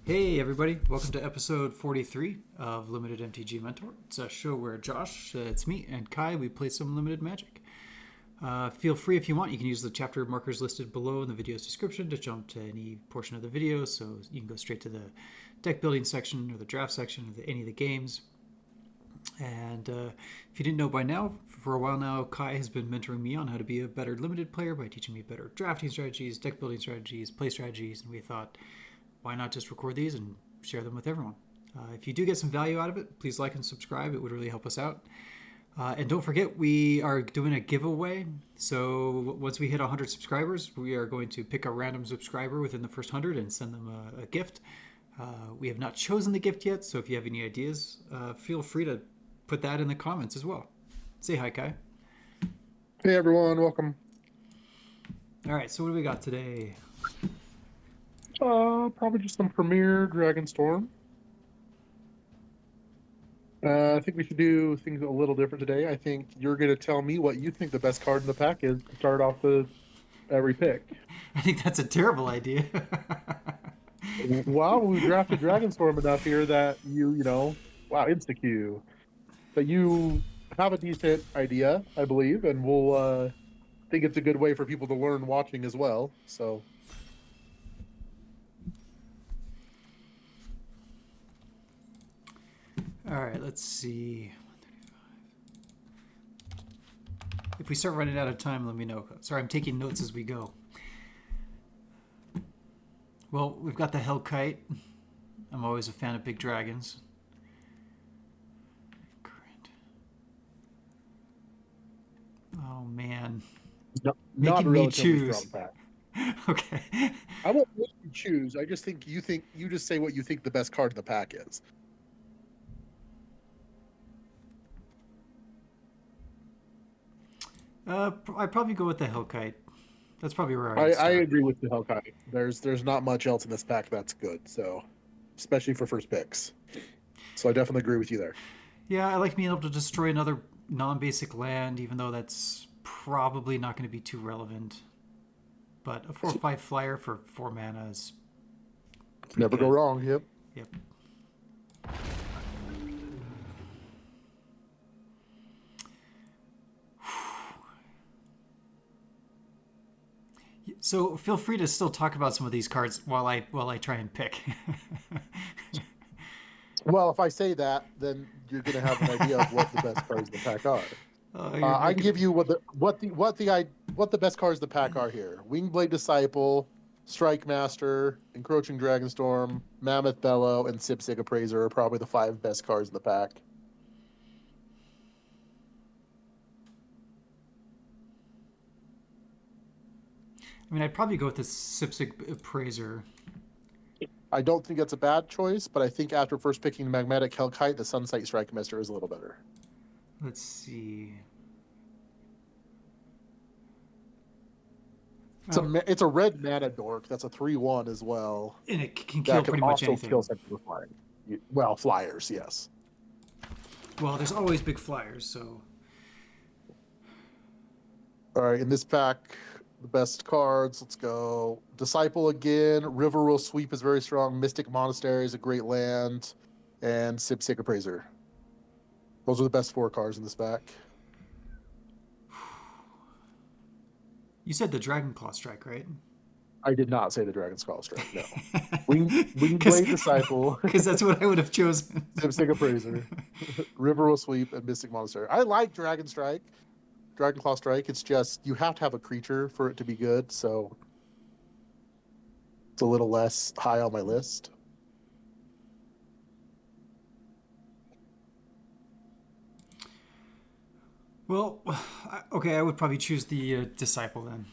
Hey everybody, welcome to episode 43 of Limited MTG Mentor. It's a show where Josh, it's me, and Kai, we play some limited magic. Feel free if you want, you can use the chapter markers listed below in the video's description to jump to any portion of the video, so you can go straight to the deck building section or the draft section of any of the games. And if you didn't know by now, for a while now, Kai has been mentoring me on how to be a better limited player by teaching me better drafting strategies, deck building strategies, play strategies, and we thought, why not just record these and share them with everyone? If you do get some value out of it, please like and subscribe. It would really help us out. And don't forget, we are doing a giveaway. So once we hit 100 subscribers, we are going to pick a random subscriber within the first 100 and send them a gift. We have not chosen the gift yet, so if you have any ideas, feel free to put that in the comments as well. Say hi, Kai. Hey everyone, welcome. All right, so what do we got today? Probably just some Premier Dragonstorm. I think we should do things a little different today. I think you're going to tell me what you think the best card in the pack is to start off with every pick. I think that's a terrible idea. Well, we drafted Dragonstorm enough here that wow, insta-Q. But you have a decent idea, I believe, and we'll think it's a good way for people to learn watching as well. So. All right, let's see. If we start running out of time, let me know. Sorry, I'm taking notes as we go. Well, we've got the Hellkite. I'm always a fan of big dragons. Oh man, No, not making a me relatively choose. strong pack. Okay. I won't make you choose. I just think you just say what you think the best card in the pack is. I'd probably go with the Hellkite. That's probably where I I, would I start. agree with the Hellkite. There's not much else in this pack that's good, so especially for first picks. So I definitely agree with you there. Yeah, I like being able to destroy another non-basic land, even though that's probably not going to be too relevant. But a 4/5 flyer for 4 mana is pretty Never go good. wrong. Yep. Yep. So feel free to still talk about some of these cards while I try and pick. Well, if I say that, then you're going to have an idea of what the best cards in the pack are. You're I can making give you what the best cards in the pack are here. Wingblade Disciple, Strike Master, Encroaching Dragonstorm, Mammoth Bellow, and Sipsig Appraiser are probably the 5 best cards in the pack. I mean, I'd probably go with the Sipsig Appraiser. I don't think that's a bad choice, but I think after first picking the Magmatic Hellkite, the Sunsight Strike Master is a little better. Let's see. It's a red mana dork. That's a 3/1 as well. And it can kill That can pretty much also anything. kill something with flying. Well, flyers, yes. Well, there's always big flyers, so. All right, in this pack, the best cards. Let's go. Disciple again. River Will Sweep is very strong. Mystic Monastery is a great land, and Sipsig Appraiser. Those are the best 4 cards in this pack. You said the Dragon Claw Strike, right? I did not say the Dragon Skull Strike. No. Wingblade Disciple. Because that's what I would have chosen. Sipsig Appraiser, River Will Sweep, and Mystic Monastery. I like Dragon Claw Strike. It's just you have to have a creature for it to be good, so it's a little less high on my list. Well, okay, I would probably choose the Disciple then.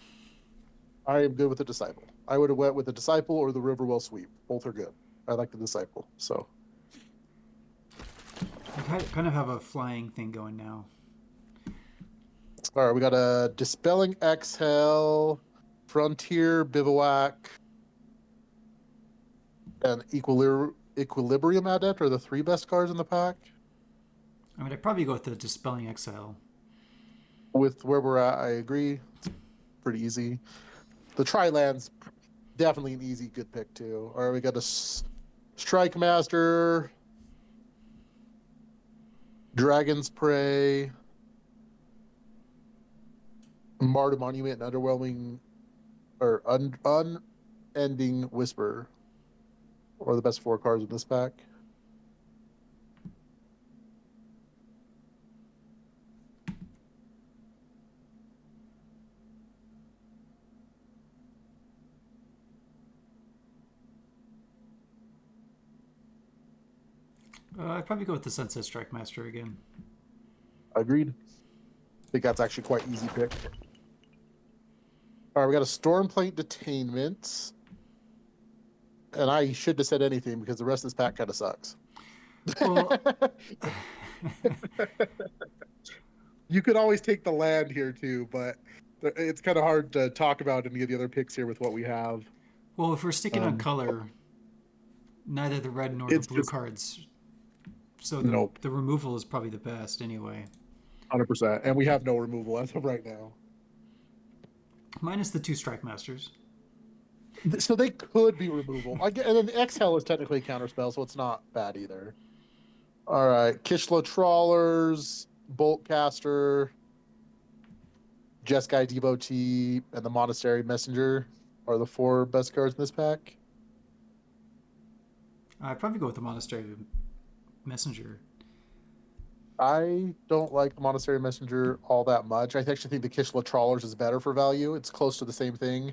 I am good with the Disciple. I would have went with the Disciple or the Riverwell Sweep. Both are good. I like the Disciple. So I kind of have a flying thing going now. all right, we got a Dispelling Exhale, Frontier Bivouac, and Equilibrium Adept are the 3 best cards in the pack. I mean, I'd probably go with the Dispelling Exile. With where we're at, I agree. It's pretty easy. The Tri-Land's definitely an easy, good pick too. All right, we got a Strike Master, Dragon's Prey, Martyr Monument, and Underwhelming or Unending Whisper are the best 4 cards in this pack. I'd probably go with the Sunset Strike Master again. Agreed. I think that's actually quite easy pick. All right, we got a Stormplate Detainment. And I shouldn't have said anything because the rest of this pack kind of sucks. Well, you could always take the land here too, but it's kind of hard to talk about any of the other picks here with what we have. well, if we're sticking on color, neither the red nor the blue cards. So the removal is probably the best anyway. 100%. And we have no removal as of right now. Minus the 2 Strike Masters. So they could be removal. And then the Exhale is technically a counterspell, so it's not bad either. All right. Kishla Trawlers, Boltcaster, Jeskai Devotee, and the Monastery Messenger are the 4 best cards in this pack. I'd probably go with the Monastery Messenger. I don't like the Monastery Messenger all that much. I actually think the Kishla Trawlers is better for value. It's close to the same thing.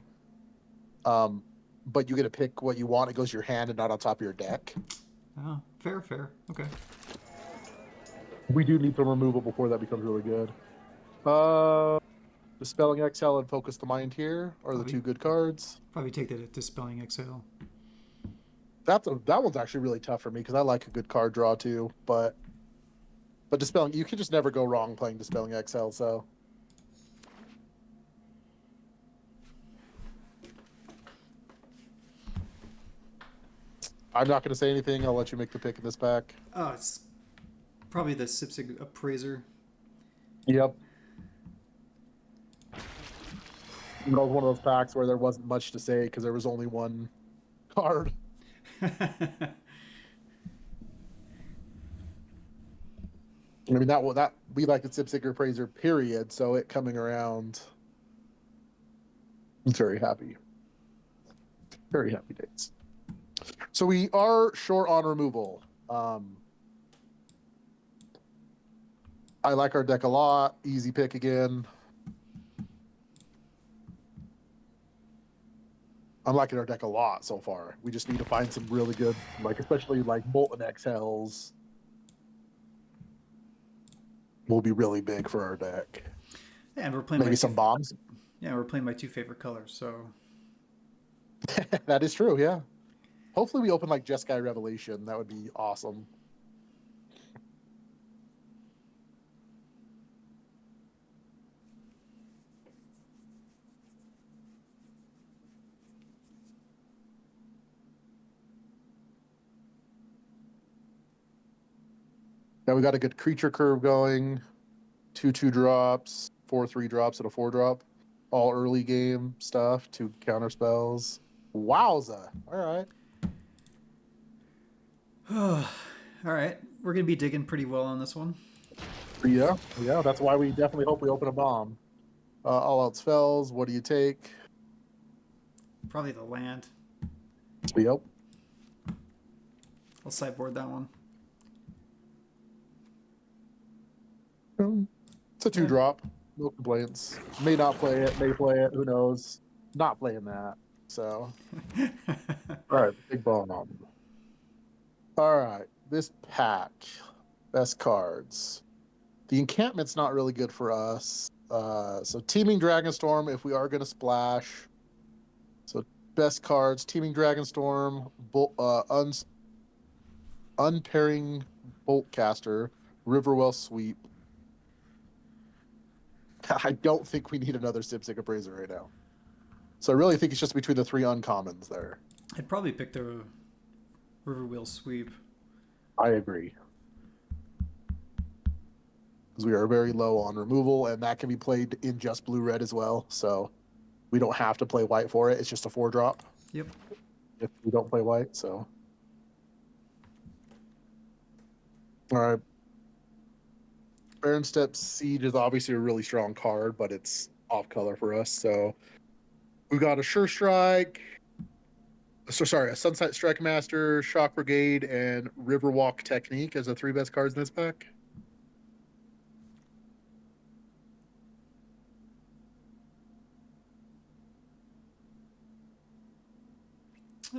But you get to pick what you want. It goes to your hand and not on top of your deck. Oh, fair. Okay. We do need some removal before that becomes really good. Dispelling Exhale and Focus the Mind here are the 2 good cards. Probably take that Dispelling Exhale. That one's actually really tough for me because I like a good card draw too. But Dispelling, you can just never go wrong playing Dispelling Exhale. So. I'm not going to say anything. I'll let you make the pick in this pack. Oh, it's probably the Sipsig Appraiser. Yep. It was one of those packs where there wasn't much to say because there was only one card. I mean, that we like the Sipsig Appraiser, period. So it coming around, I'm very happy. Very happy days. So we are short on removal. I like our deck a lot. Easy pick again. I'm liking our deck a lot so far. We just need to find some really good, especially Molten Exhales will be really big for our deck. Yeah, and we're playing maybe some bombs. Yeah, we're playing my 2 favorite colors, so that is true. Yeah. Hopefully we open Jeskai Revelation. That would be awesome. Now we got a good creature curve going. 2/2 drops, 4/3 drops, and a 4-drop. All early game stuff. 2 counter spells. Wowza! All right. All right. We're gonna be digging pretty well on this one. Yeah. That's why we definitely hope we open a bomb. All else fails. What do you take? Probably the land. Yep. I'll sideboard that one. It's a 2-drop. No complaints. May not play it. May play it. Who knows? Not playing that. So. All right. Big bone on. All right. This pack. Best cards. The encampment's not really good for us. So Teeming Dragonstorm, if we are going to splash. So best cards, Teeming Dragonstorm, Unpairing Boltcaster, Riverwell Sweep. I don't think we need another Sipsig Appraiser right now. So I really think it's just between the 3 uncommons there. I'd probably pick the Riverwheel Sweep. I agree. Because we are very low on removal, and that can be played in just blue-red as well. So we don't have to play white for it. It's just a 4-drop. Yep. If we don't play white, so. All right. Baron Step Siege is obviously a really strong card, but it's off color for us. So we've got a Sure Strike. So sorry, a Sunset Strike Master, Shock Brigade, and Riverwalk Technique as the three best cards in this pack.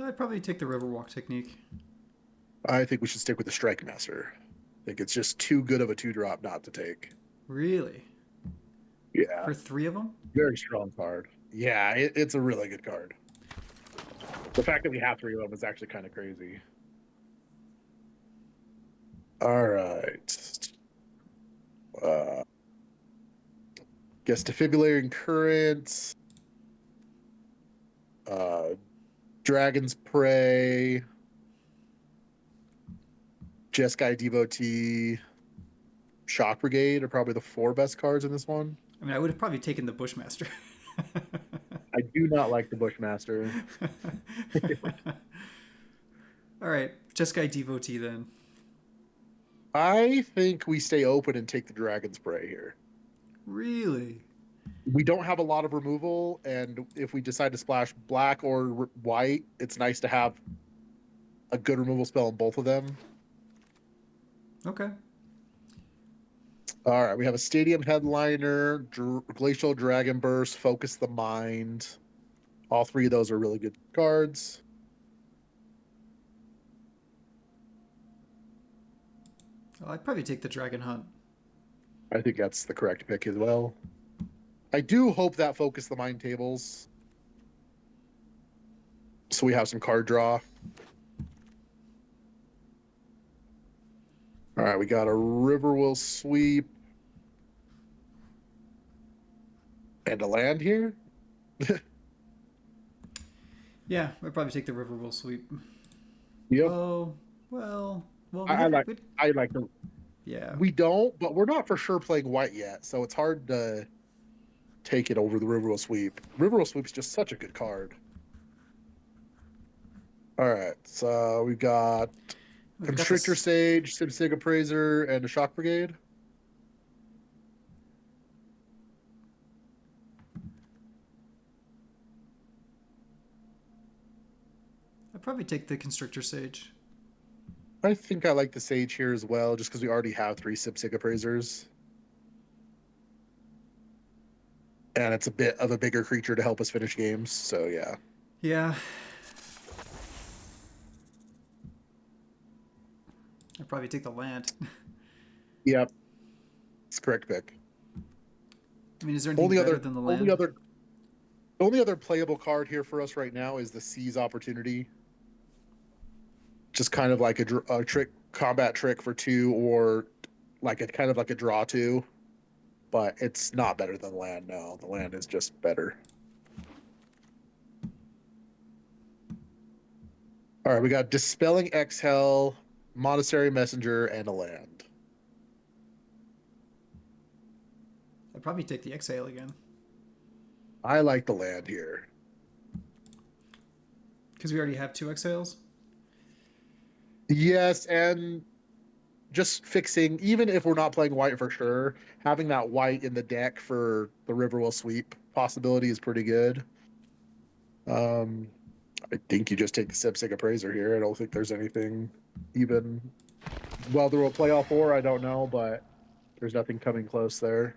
I'd probably take the Riverwalk technique. I think we should stick with the Strike Master. I think it's just too good of a 2-drop not to take. Really? Yeah, For 3 of them? very strong card. Yeah, it's a really good card. The fact that we have 3 of them is actually kind of crazy. All right. Guess Defibrillating Current, uh, Dragon's Prey, Jeskai Devotee, Shock Brigade are probably the 4 best cards in this one. I mean, I would have probably taken the Bushmaster. I do not like the Bushmaster. All right, Jeskai Devotee then. I think we stay open and take the Dragon's Prey here. Really? We don't have a lot of removal, and if we decide to splash black or white, it's nice to have a good removal spell in both of them. Okay. All right, we have a Stadium Headliner, Glacial Dragon Burst, Focus the Mind. All 3 of those are really good cards. Well, I'd probably take the Dragon Hunt. I think that's the correct pick as well. I do hope that Focus the Mind tables, so we have some card draw. All right, we got a Riverwheel Sweep and a land here. Yeah, I'd probably take the Riverwheel Sweep. Yep. Oh, well, I like the. Yeah. We don't, but we're not for sure playing white yet, so it's hard to take it over the Riverwheel Sweep. Riverwheel Sweep's just such a good card. All right, so we've got Constrictor Sage, Sig Appraiser, and a Shock Brigade. I'd probably take the Constrictor Sage. I think I like the Sage here as well, just because we already have 3 Sig Appraisers. And it's a bit of a bigger creature to help us finish games, so yeah. Yeah. I'd probably take the land. Yep. It's correct pick. I mean, is there anything better than the land? Only other playable card here for us right now is the Seize Opportunity. Just kind of like a trick, combat trick for 2, or like a kind of like a draw 2. But it's not better than land. No, the land is just better. All right, we got Dispelling Exhale, Monastery Messenger, and a land. I'd probably take the Exhale again. I like the land here. Because we already have 2 Exhales? Yes, and just fixing, even if we're not playing white for sure, having that white in the deck for the Riverwheel Sweep possibility is pretty good. I think you just take the Sig Appraiser here. I don't think there's anything even. Well, there will play all 4. I don't know, but there's nothing coming close there.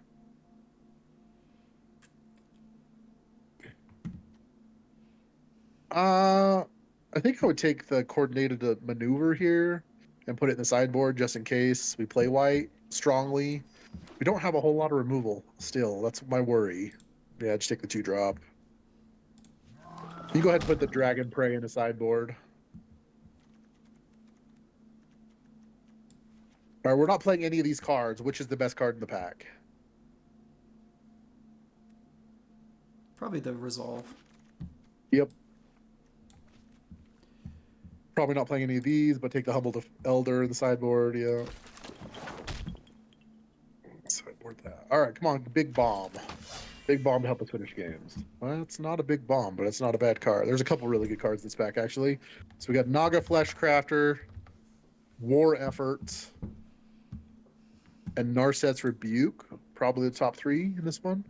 I think I would take the Coordinated Maneuver here and put it in the sideboard just in case we play white strongly. We don't have a whole lot of removal still. That's my worry. Yeah, just take the 2-drop. You go ahead and put the Dragon Prey in the sideboard. All right, we're not playing any of these cards. Which is the best card in the pack? Probably the Resolve. Yep. Probably not playing any of these, but take the Humbled Elder in the sideboard. Yeah. Sideboard that. All right, come on, Big Bomb. Big Bomb to help us finish games. Well, it's not a big bomb, but it's not a bad card. There's a couple really good cards in this pack, actually. So we got Naga Fleshcrafter, War Effort, and Narset's Rebuke, probably the top three in this one.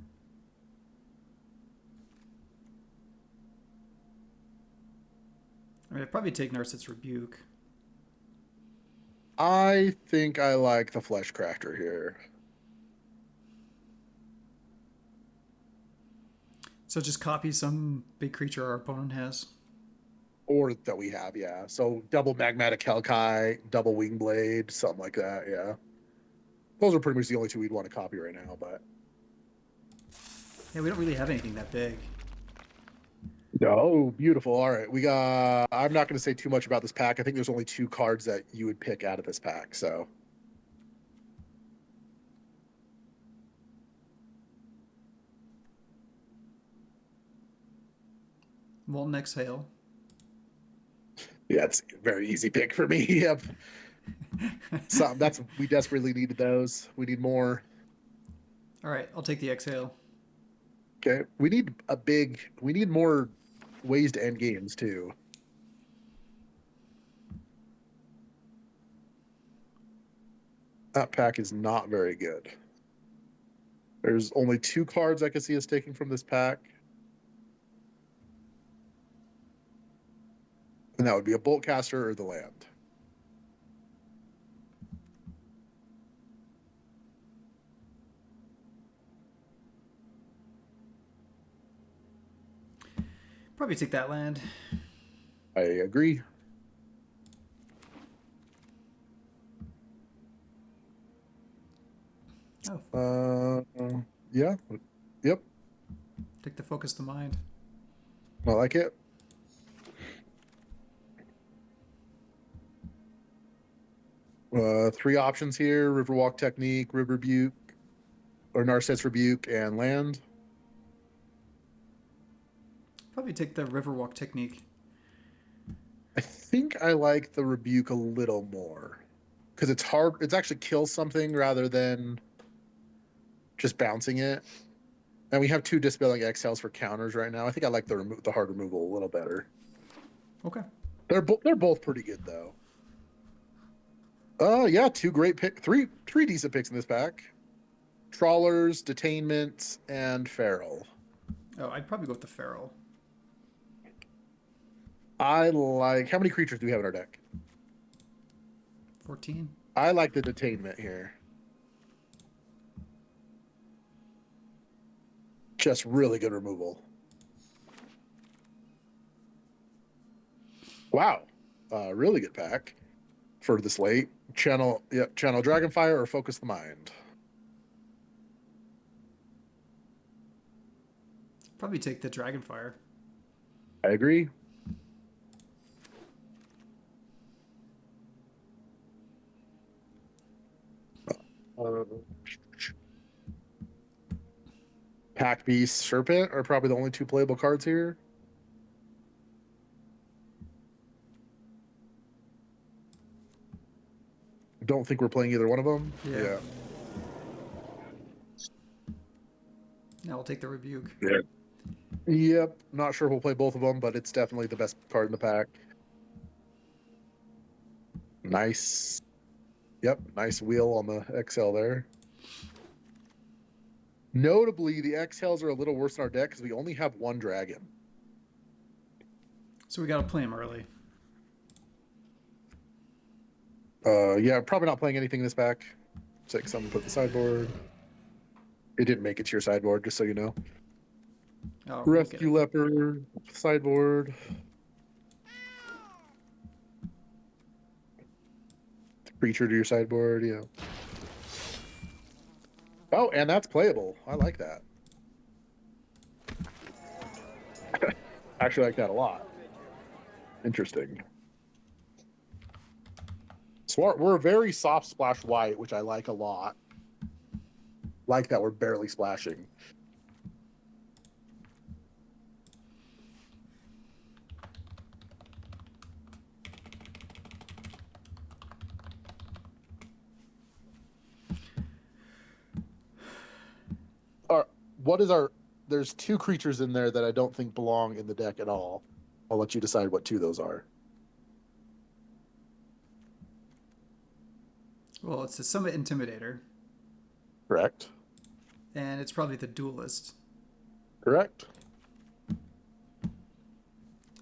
I mean, I'd probably take Narset's Rebuke. I think I like the Flesh Crafter here. So just copy some big creature our opponent has. Or that we have, yeah. So double Magmatic Hellkite, double Wingblade, something like that, yeah. Those are pretty much the only two we'd want to copy right now, but... Yeah, we don't really have anything that big. Oh, beautiful. All right, we got... I'm not going to say too much about this pack. I think there's only 2 cards that you would pick out of this pack, so... Molten Exhale. Yeah, it's a very easy pick for me. Yep. So we desperately needed those. We need more. All right, I'll take the Exhale. Okay. We need more ways to end games too. That pack is not very good. There's only 2 cards I can see us taking from this pack. And that would be a Boltcaster or the land. Probably take that land. I agree. Oh. Yeah. Yep. Take the Focus the Mind. I like it. Three options here: Riverwalk Technique, River Rebuke, or Narset's Rebuke, and land. Probably take the Riverwalk Technique. I think I like the Rebuke a little more because it's hard. It's actually kills something rather than just bouncing it. And we have 2 Dispelling Exhales for counters right now. I think I like the hard removal a little better. Okay. They're both pretty good though. Yeah, 2 great three decent picks in this pack. Trawlers, Detainment, and Feral. Oh, I'd probably go with the Feral. I like... How many creatures do we have in our deck? 14. I like the Detainment here. Just really good removal. Wow. Really good pack for this late. Channel Dragonfire or Focus the Mind. Probably take the Dragonfire. I agree. Pack Beast, Serpent are probably the only 2 playable cards here. Don't think we're playing either one of them. Yeah. Now we'll take the Rebuke. Yeah. Yep. Not sure we'll play both of them, but it's definitely the best card in the pack. Nice. Yep. Nice wheel on the XL there. Notably, the XLs are a little worse in our deck because we only have 1 dragon. So we got to play him early. Yeah, probably not playing anything in this pack. 6, I'm gonna put in the sideboard. It didn't make it to your sideboard, just so you know. Oh, Rescue Leopard, sideboard. Creature to your sideboard, yeah. Oh, and that's playable. I like that. Actually like that a lot. Interesting. So we're a very soft splash white, which I like a lot. Like that we're barely splashing. There's 2 creatures in there that I don't think belong in the deck at all. I'll let you decide what 2 those are. Well, it's a Summit Intimidator. Correct. And it's probably the duelist. Correct.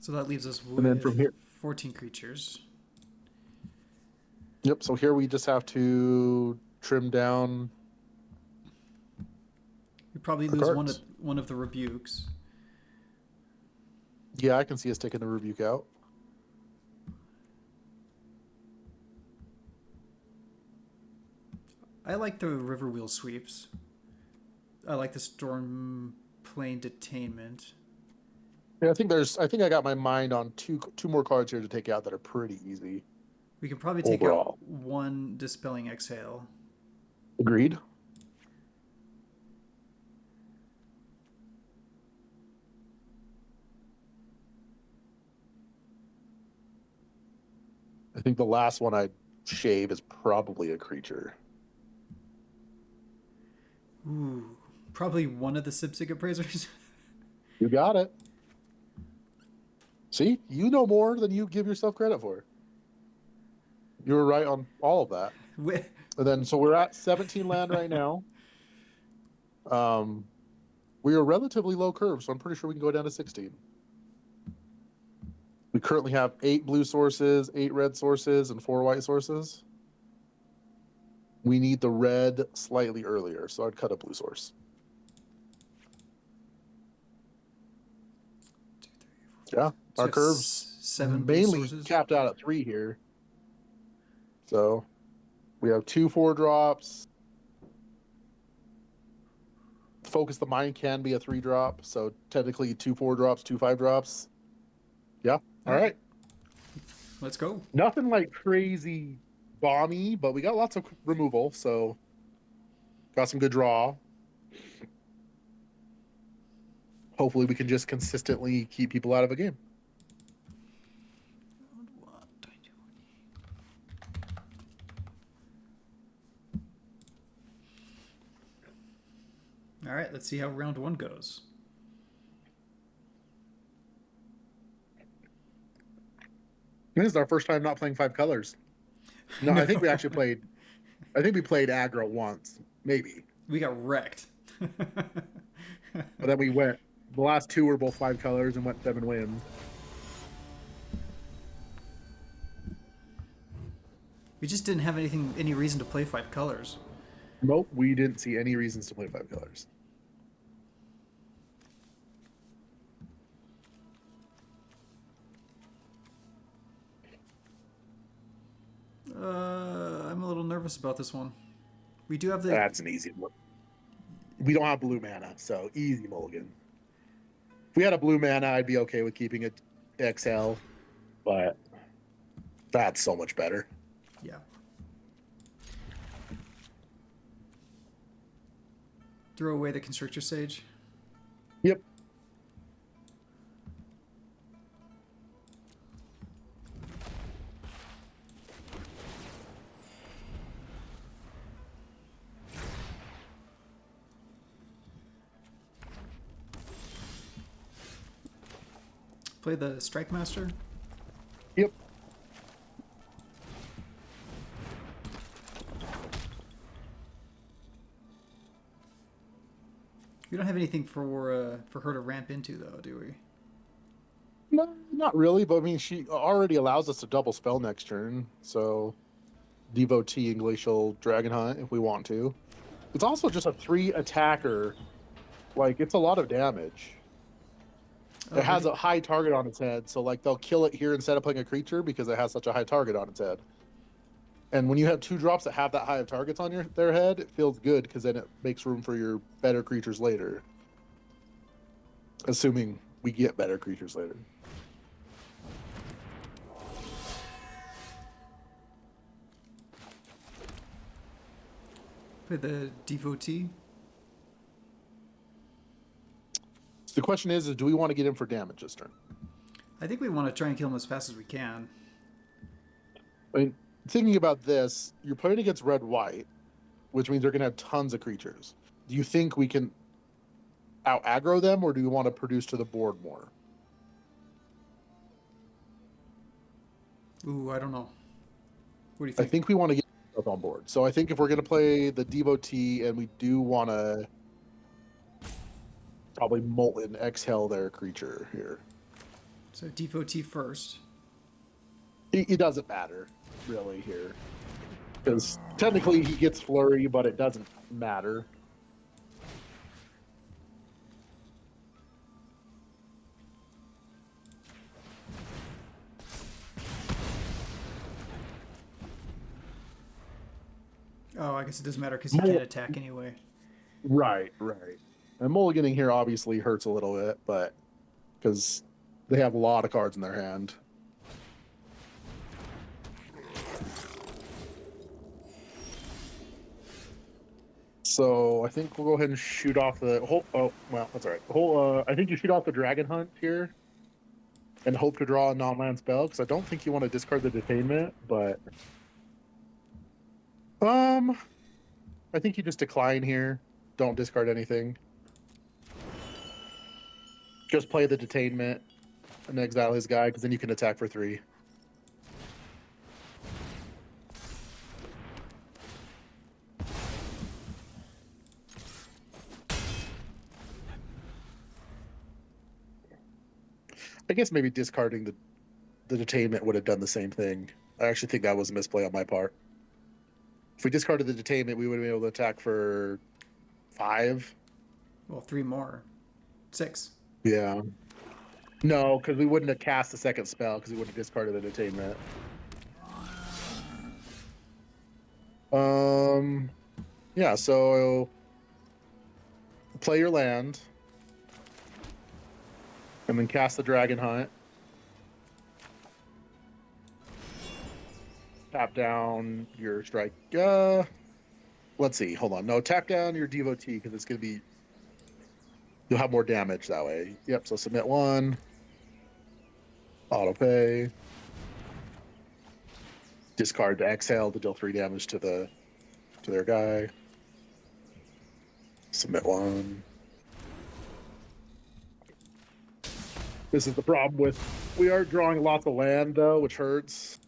So that leaves us And then from with here, 14 creatures. yep. So here we just have to trim down We probably the lose cards. one of the rebukes. Yeah, I can see us taking the rebuke out. I like the Riverwheel sweeps. I like the Storm Plane Detainment. Yeah, I think I got my mind on two more cards here to take out that are pretty easy. We can probably take Overall. out one Dispelling Exhale. Agreed. I think the last one I'd shave is probably a creature. Ooh, probably one of the Sipsig Appraisers. You got it. See, you know more than you give yourself credit for. You were right on all of that. And then, so we're at 17 land right now. We are relatively low curve, so I'm pretty sure we can go down to 16. We currently have 8 blue sources, 8 red sources, and 4 white sources. We need the red slightly earlier, so I'd cut a blue source. Yeah, So our curve's 7 blue mainly sources. capped out at 3 here. So we have 2 4-drops. Focus the Mind can be a 3-drop, so technically 2 4-drops, 2 5-drops. Yeah, all right. Let's go. Nothing like crazy bomby, but we got lots of removal, so got some good draw. Hopefully we can just consistently keep people out of a game. All right, let's see how round 1 goes. This is our first time not playing 5 colors. No, I think we actually played. I think we played aggro once, maybe. We got wrecked. But then we went. The last 2 were both 5 colors and went 7 wins. We just didn't have any reason to play 5 colors. Nope, we didn't see any reasons to play 5 colors. I'm a little nervous about this one. We do have the. That's an easy one. We don't have blue mana, so easy mulligan. If we had a blue mana, I'd be okay with keeping it XL, but that's so much better. Yeah. Throw away the Constrictor Sage. Yep. Play the Strike Master. Yep. We don't have anything for her to ramp into, though, do we? No, not really, but I mean, she already allows us to double spell next turn, so Devotee and Glacial Dragon Hunt if we want to. It's also just a 3 attacker. Like, it's a lot of damage. It has a high target on its head, so like they'll kill it here instead of playing a creature because it has such a high target on its head. And when you have 2 drops that have that high of targets on their head, it feels good because then it makes room for your better creatures later. Assuming we get better creatures later. Play the Devotee. So the question is do we want to get him for damage this turn? I think we want to try and kill him as fast as we can. I mean, thinking about this, you're playing against red-white, which means they're going to have tons of creatures. Do you think we can out-aggro them, or do you want to produce to the board more? Ooh, I don't know. What do you think? I think we want to get both on board. So I think if we're gonna play the Devotee, and we do want to probably Molten Exhale their creature here. So devotee first. It doesn't matter really here, because technically he gets Flurry, but it doesn't matter. Oh, I guess it doesn't matter because he can't attack anyway. Right. And mulliganing here obviously hurts a little bit, but because they have a lot of cards in their hand. So I think we'll go ahead and shoot off the whole. Oh, well, that's all right. The whole. I think you shoot off the Dragon Hunt here, and hope to draw a non-land spell, because I don't think you want to discard the Detainment, but I think you just decline here. Don't discard anything. Just play the Detainment and exile his guy, because then you can attack for 3. I guess maybe discarding the Detainment would have done the same thing. I actually think that was a misplay on my part. If we discarded the Detainment, we would have been able to attack for 5. Well, 3 more. 6. Yeah. No, because we wouldn't have cast the second spell, because we would have discarded the Detainment. Yeah, so play your land, and then cast the Dragon Hunt. Tap down your strike. Let's see. Hold on. No, tap down your Devotee, because it's going to be. You'll have more damage that way. Yep. So submit 1. Auto pay. Discard to exhale to deal 3 damage to their guy. Submit 1. This is the problem with, we are drawing lots of land though, which hurts.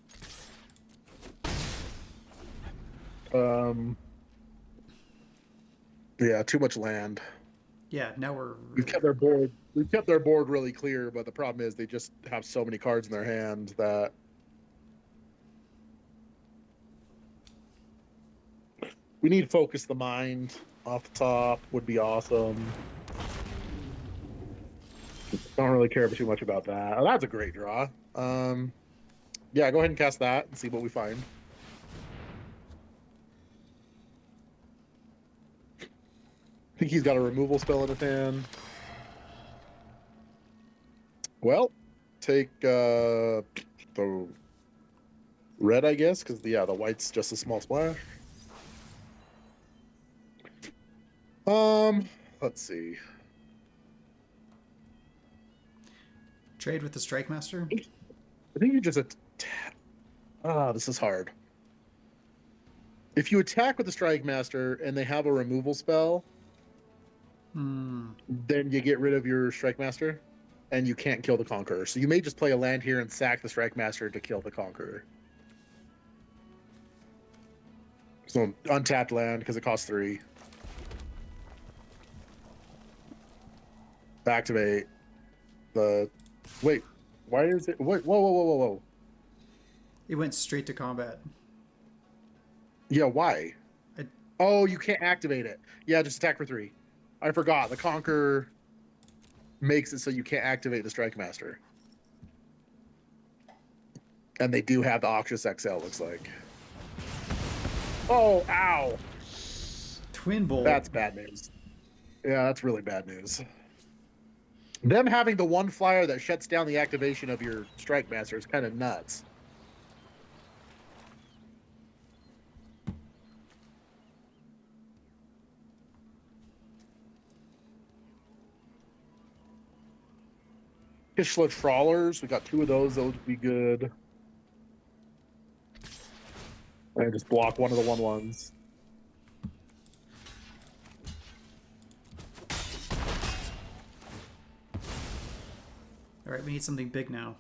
Yeah, too much land. Yeah, now We've kept their board. We've kept their board really clear, but the problem is they just have so many cards in their hand that we need Focus the Mind off the top. Would be awesome. Don't really care too much about that. Oh, that's a great draw. Yeah, go ahead and cast that and see what we find. I think he's got a removal spell in his hand. Well, take the red, I guess, because the white's just a small splash. Let's see. trade with the Strike Master. I think you just this is hard. If you attack with the Strike Master and they have a removal spell, then you get rid of your Strike Master, and you can't kill the Conqueror. So you may just play a land here and sack the Strike Master to kill the Conqueror. So untapped land because it costs 3. Activate the. Wait, why is it? Wait, whoa. It went straight to combat. Yeah, why? Oh, you can't activate it. Yeah, just attack for 3. I forgot. The Conqueror makes it so you can't activate the Strike Master. And they do have the Oxus XL, looks like. Oh, ow. Twin Bolt. That's bad news. Yeah, that's really bad news. Them having the 1 flyer that shuts down the activation of your Strike Master is kind of nuts. Kishla Trawlers, we got 2 of those. Those would be good. And just block one of the 1/1s. All right, we need something big now.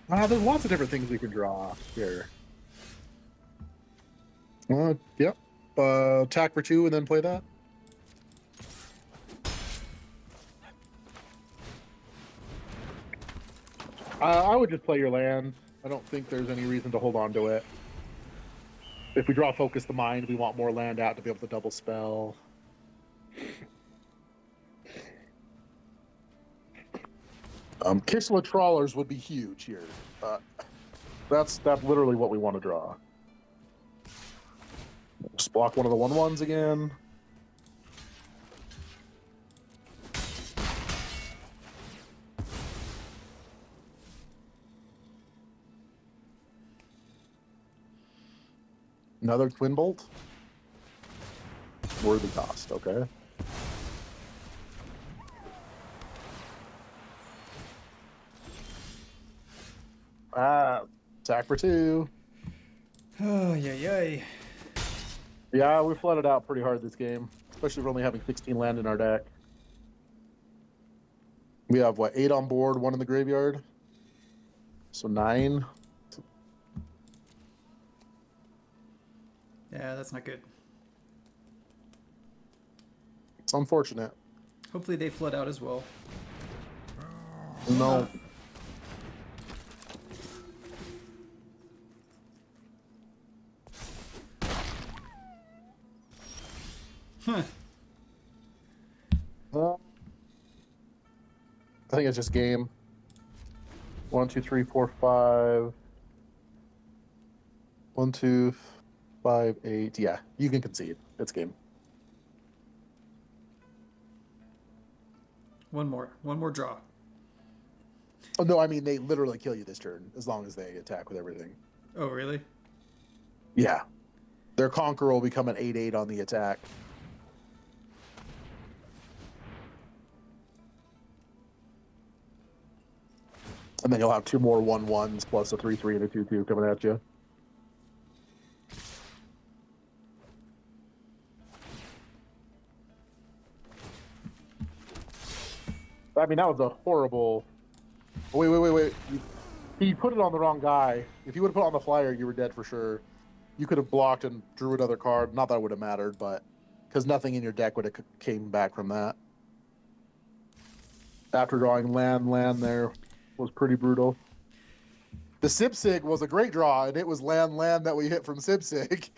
There's lots of different things we can draw here. Yep. Attack for 2 and then play that. I would just play your land. I don't think there's any reason to hold on to it. If we draw Focus the Mind, we want more land out to be able to double spell. Kishla Trawlers would be huge here. That's literally what we want to draw. Just block one of the 1/1s again. Another Twin Bolt. Worthy cost, okay. Attack for 2. Oh, yeah. Yeah, we flooded out pretty hard this game, especially for only having 16 land in our deck. We have, 8 on board, 1 in the graveyard? So 9. Yeah, that's not good. It's unfortunate. Hopefully they flood out as well. No. Huh. I think it's just game. 1, 2, 3, 4, 5. 1, 2, 5, 8. Yeah, you can concede. It's game. One more draw. Oh no, I mean they literally kill you this turn as long as they attack with everything. Oh, really? Yeah. Their Conqueror will become an 8/8 on the attack. And then you'll have 2 more 1/1s plus a 3/3 and a 2/2 coming at you. I mean, that was a horrible. Wait. He put it on the wrong guy. If you would have put it on the flyer, you were dead for sure. You could have blocked and drew another card. Not that it would have mattered, but because nothing in your deck would have came back from that. After drawing land there was pretty brutal. The Sipsig was a great draw, and it was land that we hit from Sipsig.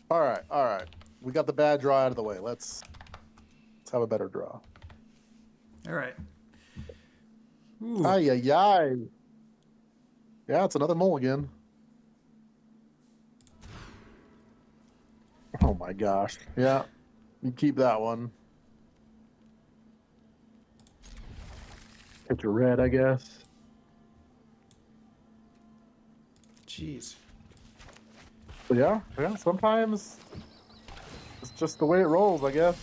All right. We got the bad draw out of the way. Let's have a better draw. All right. Ay. Yeah, it's another mulligan. Oh my gosh. Yeah, you keep that one. Hit your red, I guess. Jeez. But yeah, sometimes it's just the way it rolls, I guess.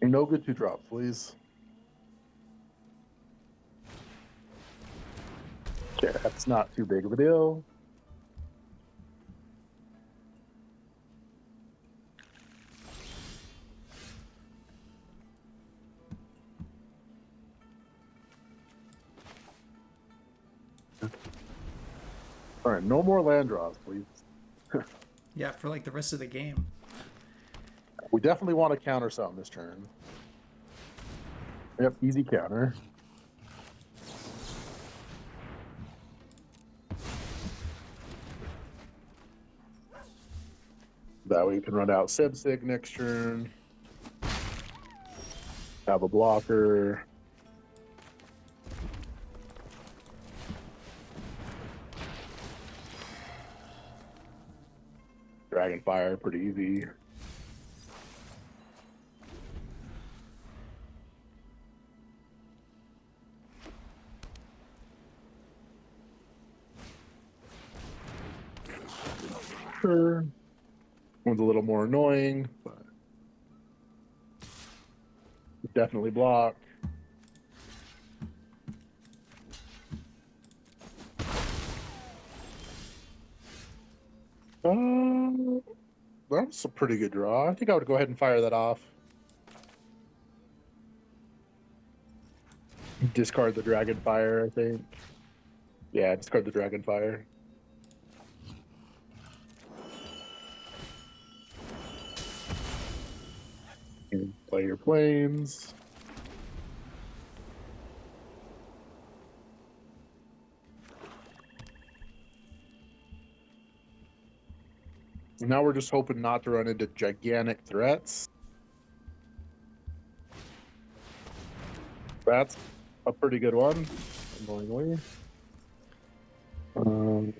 No good 2-drops, please. Okay, that's not too big of a deal. All right, no more land draws, please. Yeah, for like the rest of the game. We definitely want to counter something this turn. Yep, easy counter. That way you can run out Sibsig next turn. Have a blocker. Dragonfire, pretty easy. Sure. One's a little more annoying, but definitely block. That's a pretty good draw. I think I would go ahead and fire that off. Discard the Dragonfire, I think. Yeah, discard the Dragonfire. And play your planes. Now we're just hoping not to run into gigantic threats. That's a pretty good one, annoyingly. I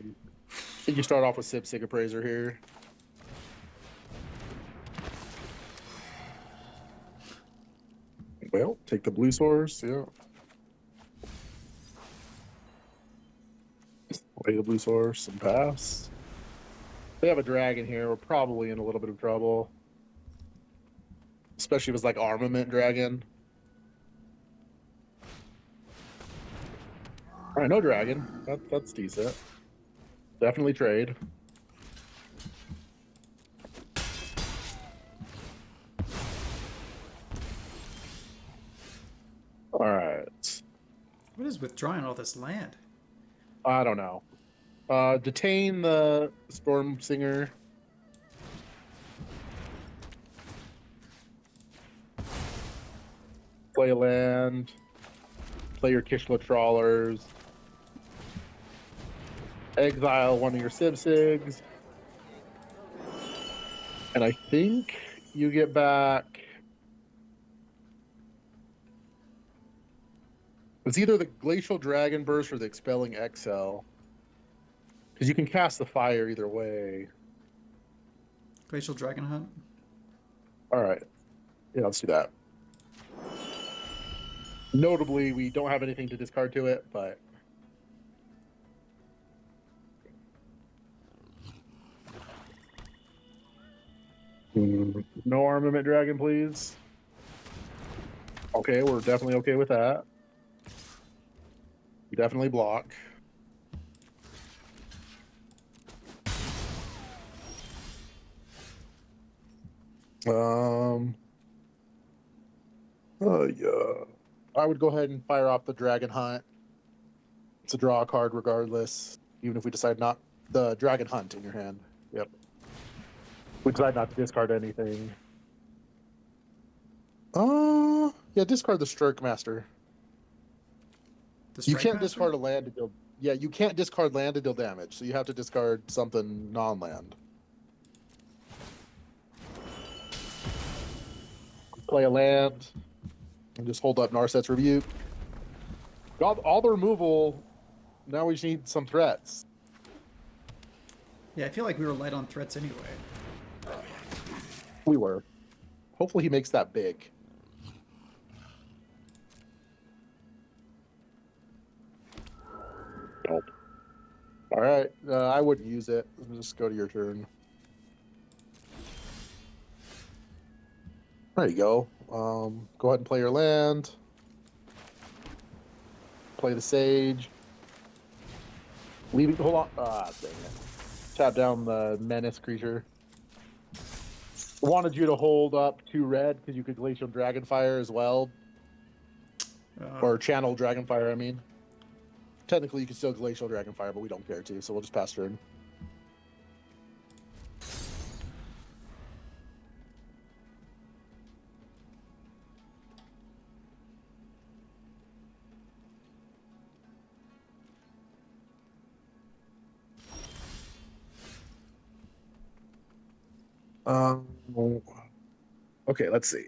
think you start off with Sig Appraiser here. Well, take the blue source, yeah. Play the blue source and pass. They have a dragon here. We're probably in a little bit of trouble. Especially if it's like armament dragon. All right, no dragon. That's decent. Definitely trade. All right. What is withdrawing all this land? I don't know. Detain the Storm Singer. Play a land. Play your Kishla Trawlers. Exile one of your Sigs. And I think you get back... It's either the Glacial Dragon Burst or the Expelling XL. Because you can cast the fire either way. Glacial Dragon Hunt? All right. Yeah, let's do that. Notably, we don't have anything to discard to it, but... No armament dragon, please. Okay, we're definitely okay with that. Definitely block. Yeah. I would go ahead and fire off the Dragon Hunt. It's a draw card regardless, even if we decide not the Dragon Hunt in your hand. Yep. We decide not to discard anything. Yeah, discard the Strike Master. You can't discard a land to deal. Yeah, you can't discard land to deal damage, so you have to discard something non-land. Play a land and just hold up Narset's Rebuke. Got all the removal. Now we just need some threats. Yeah, I feel like we were light on threats anyway. We were. Hopefully he makes that big. Nope. All right, I wouldn't use it. Just go to your turn. There you go. Go ahead and play your land. Play the Sage. Leaving. Hold on. Ah, dang it. Tap down the Menace creature. Wanted you to hold up 2 red because you could Glacial Dragonfire as well. Or Channel Dragonfire, I mean. Technically, you can still Glacial Dragonfire, but we don't care to, so we'll just pass turn. Okay, let's see.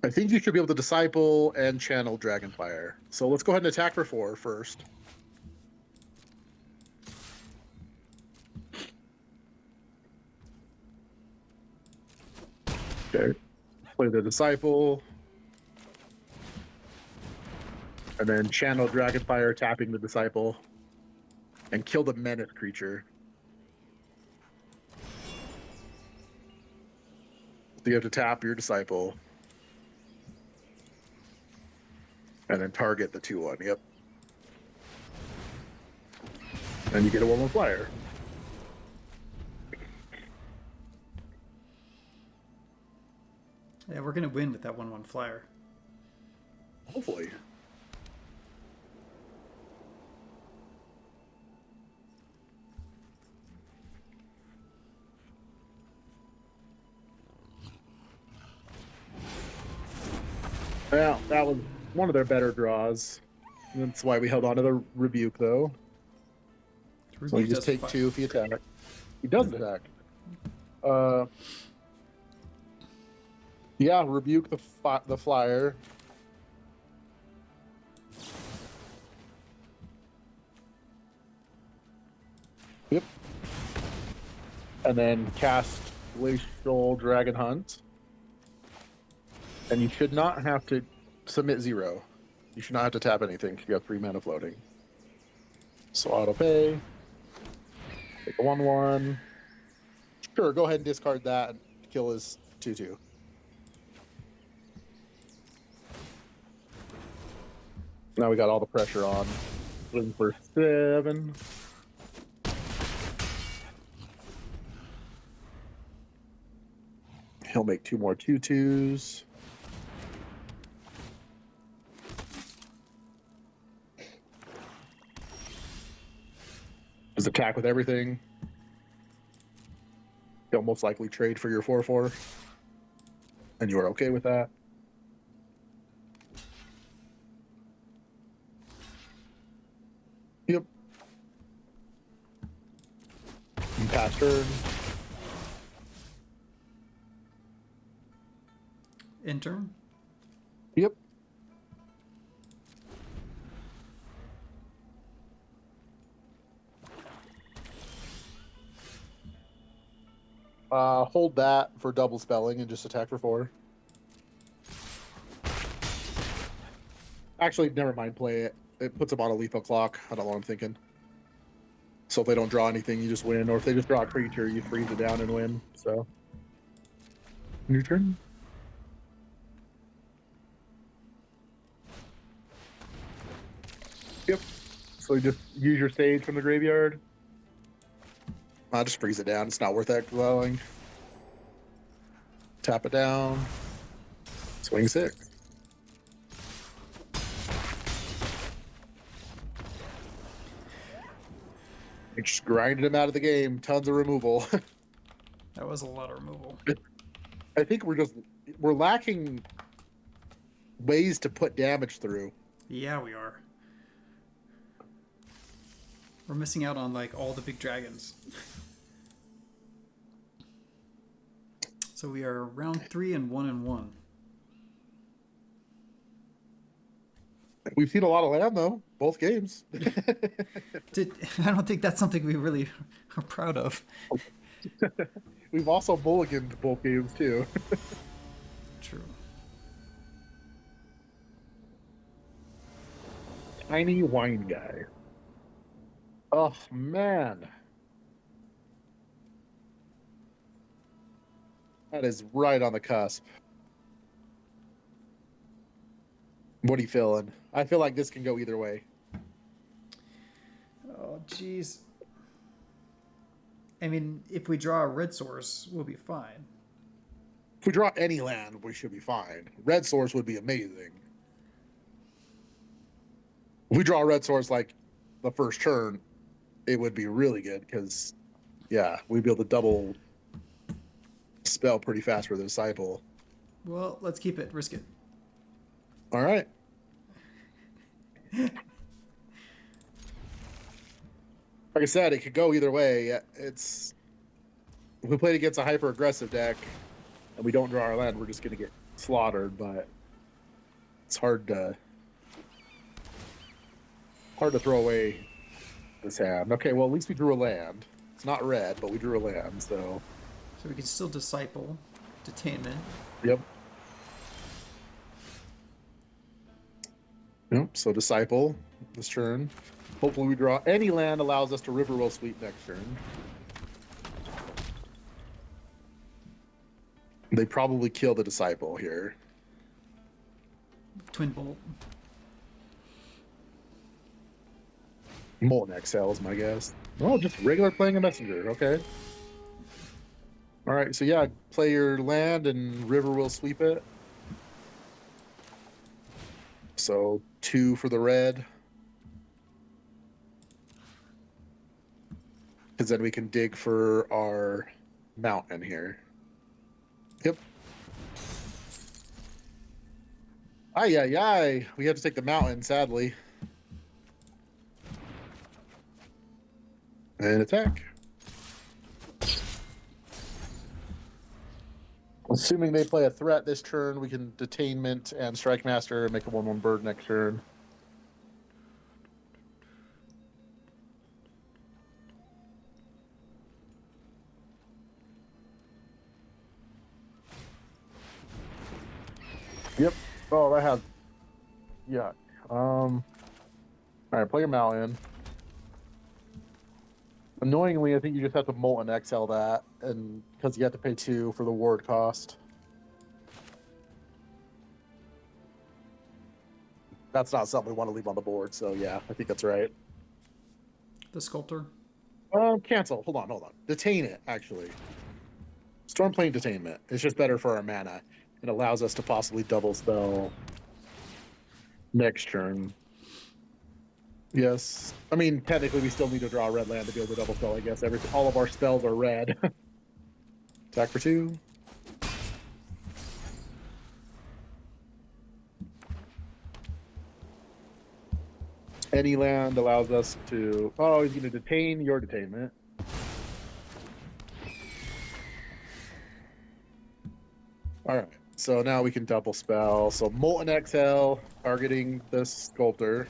I think you should be able to Disciple and Channel Dragonfire. So let's go ahead and attack for 4 first. Okay. Play the Disciple. And then Channel Dragonfire, tapping the Disciple. And kill the Menace creature. So you have to tap your Disciple. And then target the 2/1, yep. And you get a 1/1 flyer. we're gonna win with that 1/1 flyer. Hopefully. Well, that was one of their better draws. That's why we held on to the rebuke, though. So you just take 2 if you attack. He doesn't attack. Yeah, rebuke the flyer. Yep. And then cast Glacial Dragon Hunt. And you should not have to submit 0. You should not have to tap anything because you have 3 mana floating. So auto pay. Take a 1/1. Sure, go ahead and discard that and kill his 2/2. Now we got all the pressure on. Looking for 7. He'll make 2 more 2/2s. Just attack with everything. He'll most likely trade for your 4/4. And you are okay with that. Yep. And pass turn. Enter. Yep. Hold that for double spelling and just attack for 4. Actually, never mind. Play it. It puts them on a lethal clock. I don't know what I'm thinking. So if they don't draw anything, you just win. Or if they just draw a creature, you freeze it down and win. So, new turn. Yep. So you just use your stage from the graveyard. I'll just freeze it down. It's not worth exiling. Tap it down. Swing 6. We just grinded him out of the game. Tons of removal. That was a lot of removal. I think we're lacking ways to put damage through. Yeah, we are. We're missing out on like all the big dragons. So we are round 3 and 1-1. We've seen a lot of land though, both games. I don't think that's something we really are proud of. We've also mulliganed both games too. True. Tiny wine guy. Oh man. That is right on the cusp. What are you feeling? I feel like this can go either way. Oh, jeez. I mean, if we draw a red source, we'll be fine. If we draw any land, we should be fine. Red source would be amazing. If we draw a red source like the first turn, it would be really good because, yeah, we'd be able to double spell pretty fast for the disciple. Well, let's keep it. Risk it. All right. Like I said, it could go either way. It's if we played against a hyper aggressive deck and we don't draw our land, we're just gonna get slaughtered. But it's hard to throw away this hand. Okay, well at least we drew a land. It's not red, but we drew a land, so we can still disciple, detainment. Yep. Yep. So disciple this turn. Hopefully we draw any land allows us to Riverwell Sweep next turn. They probably kill the disciple here. Twin bolt. Molten Exhale is my guess. Oh, just regular playing a messenger. Okay. All right. So yeah, play your land and River will sweep it. So 2 for the red. Because then we can dig for our mountain here. Yep. Ay, ay, ay. We have to take the mountain, sadly. And attack. Assuming they play a threat this turn, we can Detainment and Strike Master and make a 1/1 bird next turn. Yep. Oh, that has. Yeah. All right, play your mountain. Annoyingly, I think you just have to Molten Exile that, and because you have to pay 2 for the ward cost. That's not something we want to leave on the board, so yeah, I think that's right. The Sculptor. Cancel. Hold on. Detain it, actually. Stormplane Detainment. It's just better for our mana. It allows us to possibly double spell next turn. Yes. I mean, technically, we still need to draw a red land to be able to double spell, I guess. All of our spells are red. Attack for 2. Any land allows us to... Oh, he's going to detain your detainment. All right. So now we can double spell. So Molten Exhale, targeting the Sculptor.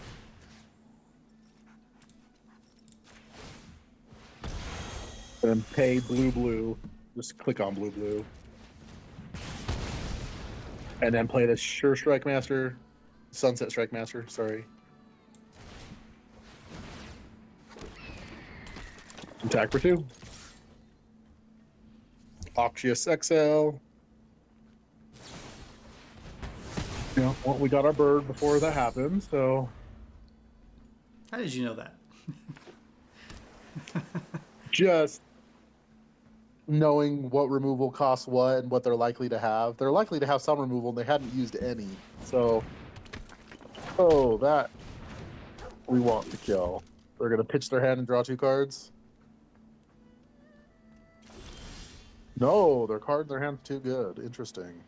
And pay blue. Just click on blue. And then play the Sure Strike Master. Sunset Strike Master, sorry. Attack for 2. Oxius XL. Yeah, well, we got our bird before that happened, so. How did you know that? Just knowing what removal costs what and what they're likely to have. They're likely to have some removal and they hadn't used any. So, oh, that we want to kill. They're going to pitch their hand and draw 2 cards. No, their card in their hand's too good. Interesting.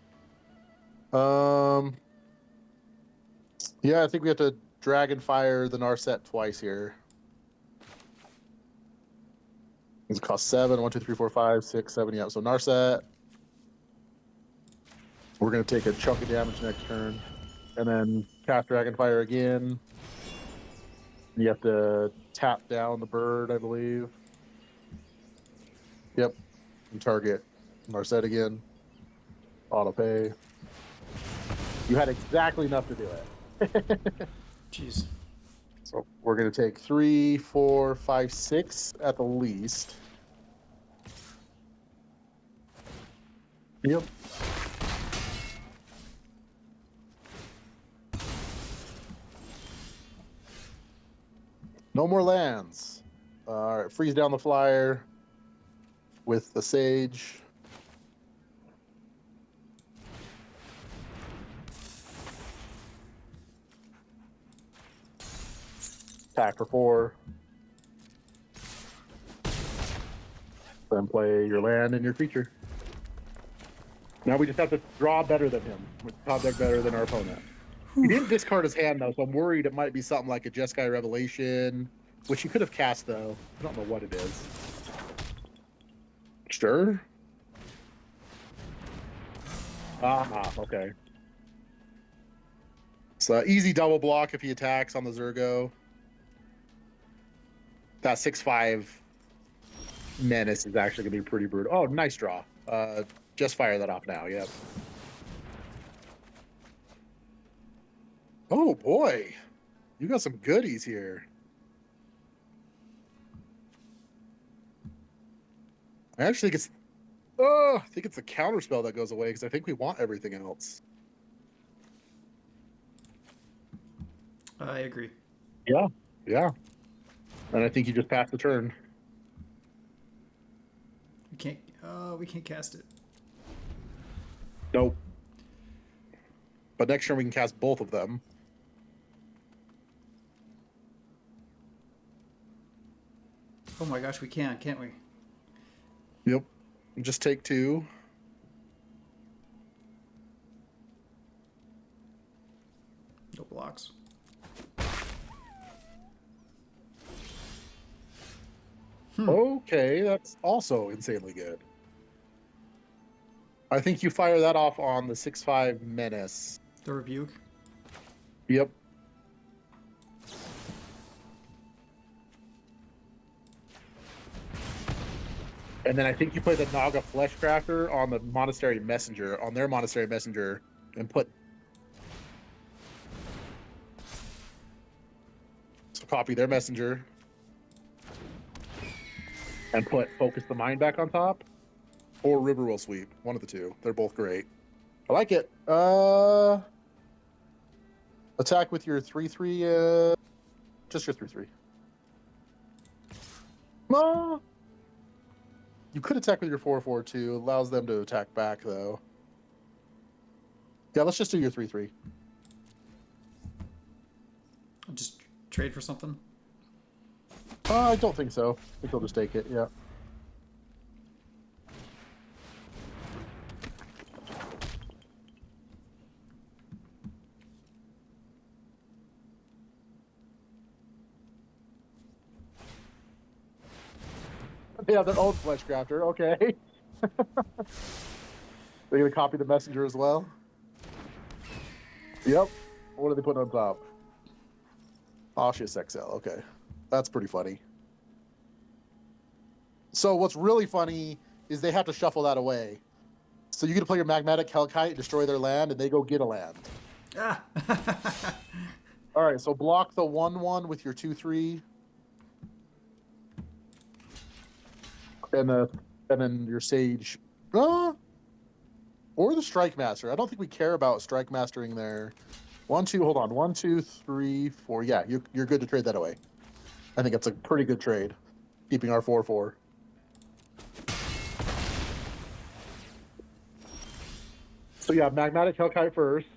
Yeah, I think we have to Dragon Fire the Narset twice here. It's cost 7. 1, 2, 3, 4, 5, 6, 7. Yeah, so Narset. We're going to take a chunk of damage next turn. And then cast Dragon Fire again. You have to tap down the bird, I believe. Yep. And target Narset again. Auto pay. You had exactly enough to do it. Jeez. So we're going to take 3, 4, 5, 6 at the least. Yep. No more lands. All right, freeze down the flyer with the Sage. Attack for 4. Then play your land and your creature. Now we just have to draw better than him. With top deck better than our opponent. He didn't discard his hand, though, so I'm worried it might be something like a Jeskai Revelation, which he could have cast, though. I don't know what it is. Sure. Okay. So easy double block if he attacks on the Zergo. That 6/5 menace is actually going to be pretty brutal. Oh, nice draw. Just fire that off now. Yep. Oh boy, you got some goodies here. I actually think it's. I think it's the counter spell that goes away because I think we want everything else. I agree. Yeah. And I think you just passed the turn. We can't cast it. Nope. But next turn we can cast both of them. Oh my gosh, we can, can't we? Yep. Just take 2. No blocks. Okay, that's also insanely good. I think you fire that off on the 6/5 menace. The rebuke. Yep. And then I think you play the Naga Fleshcrafter on the Monastery Messenger, on their Monastery Messenger, and put. So copy their Messenger and put Focus the Mind back on top, or Riverwheel Sweep. One of the two. They're both great. I like it. Attack with your 3/3. Just your 3/3. You could attack with your 4/4 too. Allows them to attack back though. Yeah, let's just do your 3/3. Just trade for something. I don't think so. I think they'll just take it. Yeah. Yeah, their own Fleshcrafter. Okay. They're gonna copy the messenger as well. Yep. What are they putting on top? Osseous XL. Okay, that's pretty funny. So what's really funny is they have to shuffle that away. So you get to play your Magmatic Hellkite, destroy their land, and they go get a land. Ah. All right. So block the 1/1 with your 2/3, and then your Sage. Or the Strike Master. I don't think we care about Strike Mastering there. 1, 2, hold on. 1, 2, 3, 4. Yeah, you're good to trade that away. I think that's a pretty good trade, keeping our 4/4. So yeah, Magmatic Hellkite first.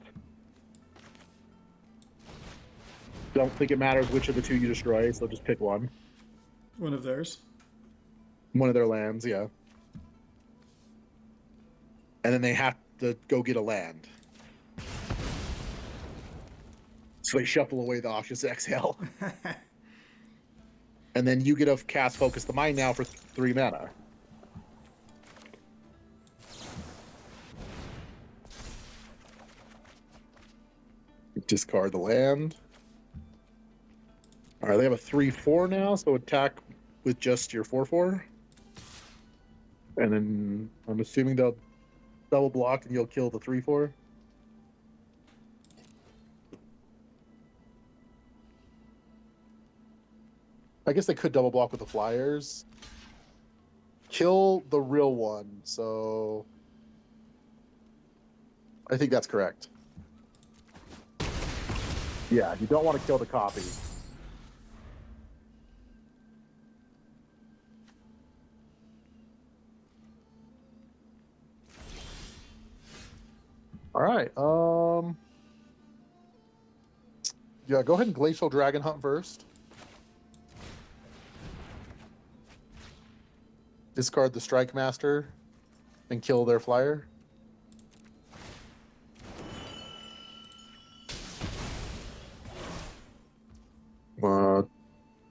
Don't think it matters which of the two you destroy, so just pick one. One of theirs. One of their lands, yeah. And then they have to go get a land. So they shuffle away the Osseous Exhale. And then you get to cast Focus the Mind now for 3 mana. Discard the land. All right, they have a 3/4 now, so attack with just your 4/4. And then I'm assuming they'll double block and you'll kill the 3/4. I guess they could double block with the flyers. Kill the real one, so I think that's correct. Yeah, you don't want to kill the copy. All right. Yeah, go ahead and Glacial Dragon Hunt first. Discard the Strike Master and kill their flyer.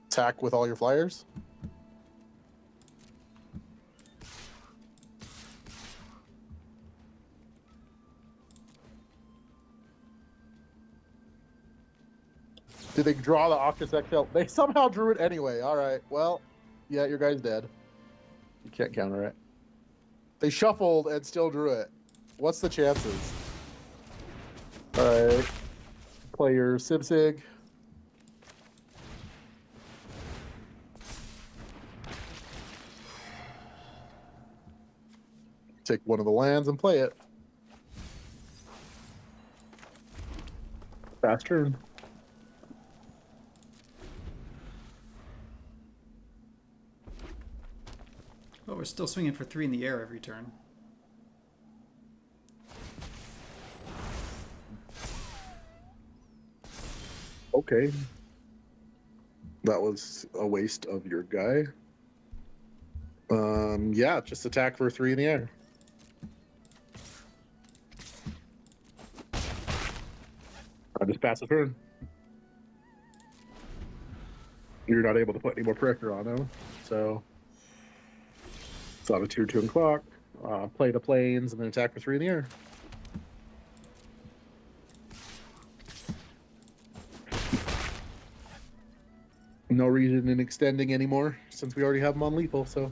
Attack with all your flyers. Did they draw the Octus XL? They somehow drew it anyway. All right. Well, yeah, your guy's dead. You can't counter it. They shuffled and still drew it. What's the chances? All right. Play your Sibsig. Take one of the lands and play it. Fast turn. Well, we're still swinging for 3 in the air every turn. Okay. That was a waste of your guy. Yeah, just attack for 3 in the air. I just pass the turn. You're not able to put any more pressure on them, so it's on a 2/2 and clock. Play the planes and then attack for 3 in the air. No reason in extending anymore since we already have them on lethal, so.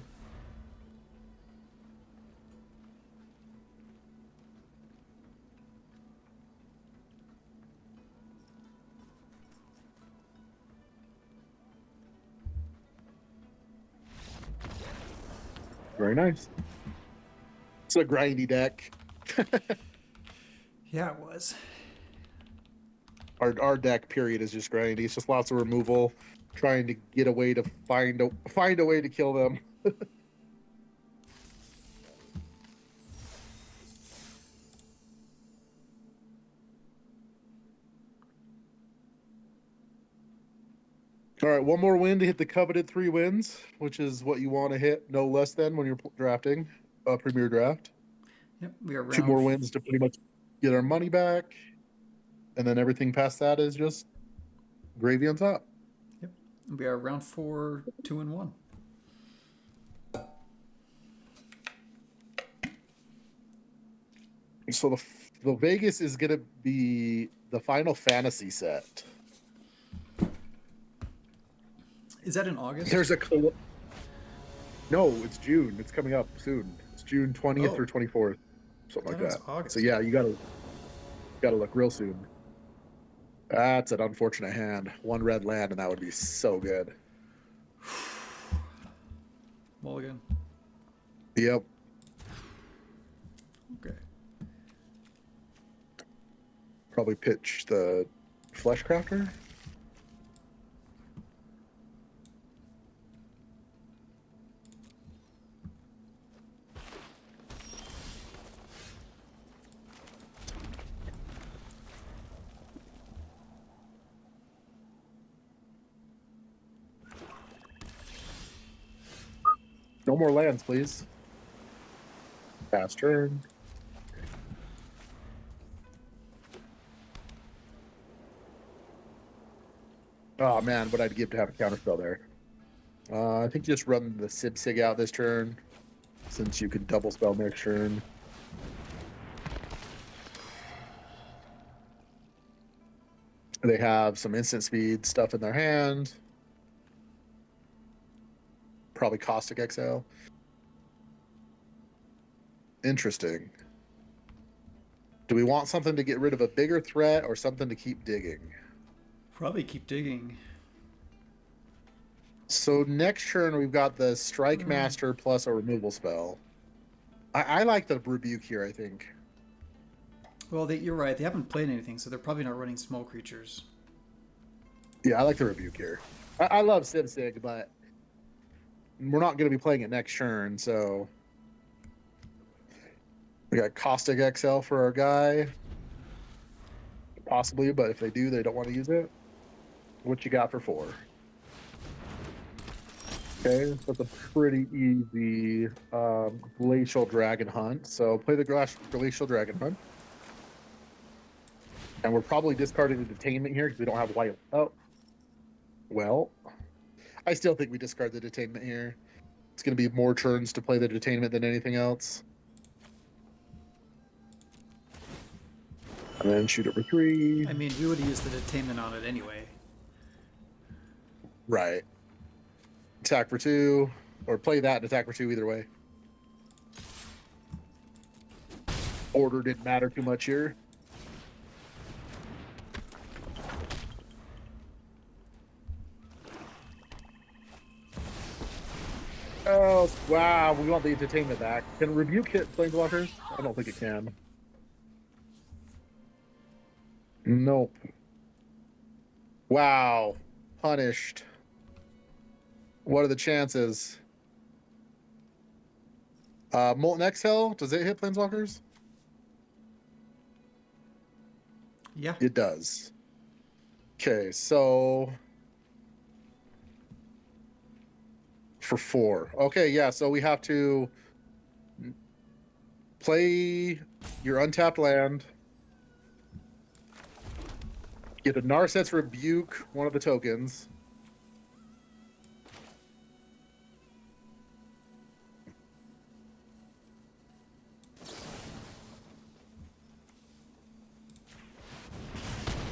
Very nice. It's a grindy deck. Yeah, it was. Our deck period is just grindy. It's just lots of removal, trying to get a way to find a way to kill them. All right, one more win to hit the coveted 3 wins, which is what you want to hit, no less than when you're drafting a premier draft. Yep, we are 2 round. more wins to pretty much get our money back, and then everything past that is just gravy on top. Yep, we are round 4, 2-1. So the Vegas is gonna be the Final Fantasy set. Is that in August? There's a no, it's June. It's coming up soon. It's June 20th or 24th, something like That was that. August. So yeah, you gotta look real soon. That's an unfortunate hand. 1 red land, and that would be so good. Mulligan. Yep. Okay. Probably pitch the Fleshcrafter. No more lands, please. Pass turn. Oh man, what I'd give to have a counterspell there. I think just run the Sib out this turn, since you can double spell next turn. They have some instant speed stuff in their hand. Probably Caustic Exile. Interesting. Do we want something to get rid of a bigger threat or something to keep digging? Probably keep digging. So next turn we've got the Strike Master plus a removal spell. I like the Rebuke here, I think. Well, you're right. They haven't played anything, so they're probably not running small creatures. Yeah, I like the Rebuke here. I love Sig, but we're not going to be playing it next turn, so we got Caustic XL for our guy. Possibly, but if they do, they don't want to use it. What you got for 4? Okay, so it's a pretty easy Glacial Dragon Hunt. So play the Glacial Dragon Hunt. And we're probably discarding the Detainment here because we don't have white. Oh, well, I still think we discard the Detainment here. It's going to be more turns to play the Detainment than anything else. And then shoot it for 3. I mean, we would have used the Detainment on it anyway. Right. Attack for 2, or play that and attack for 2 either way. Order didn't matter too much here. Oh, wow. We want the Entertainment back. Can Rebuke hit Planeswalkers? I don't think it can. Nope. Wow. Punished. What are the chances? Molten Exhale, does it hit Planeswalkers? Yeah. It does. Okay, so for 4. Okay, yeah. So we have to play your untapped land, get a Narset's Rebuke, one of the tokens.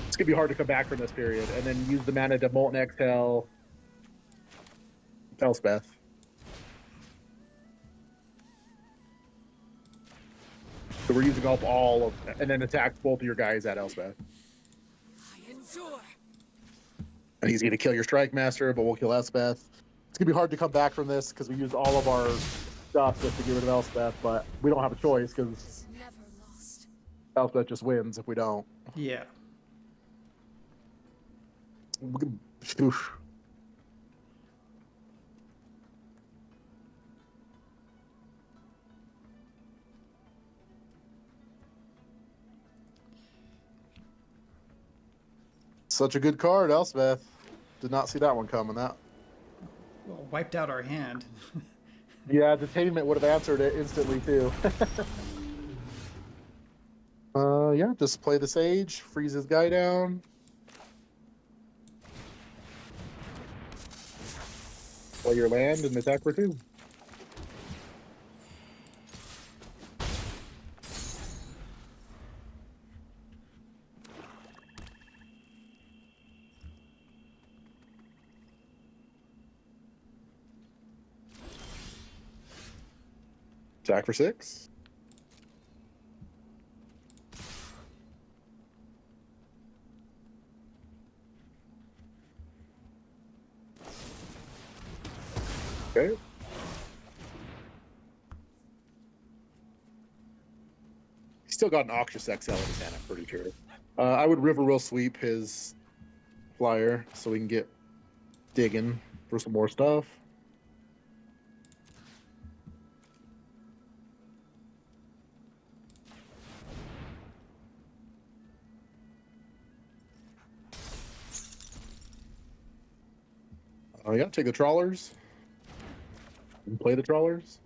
It's gonna be hard to come back from this period, and then use the mana to Molten Exhale Elspeth. So we're using up all of, and then attack both of your guys at Elspeth. And he's gonna kill your Strike Master, but we'll kill Elspeth. It's gonna be hard to come back from this because we used all of our stuff just to get rid of Elspeth, but we don't have a choice because Elspeth just wins if we don't. Yeah. Oof. Such a good card, Elspeth. Did not see that one coming. That Well, wiped out our hand. yeah, Detainment would have answered it instantly too. Yeah, just play the Sage, freeze his guy down. Play your land and attack for 2. Attack for 6. Okay. He's still got an Noxious XL in his hand, I'm pretty sure. I would Riverwheel Sweep his flyer so we can get digging for some more stuff. Oh yeah, take the Trawlers. And play the Trawlers.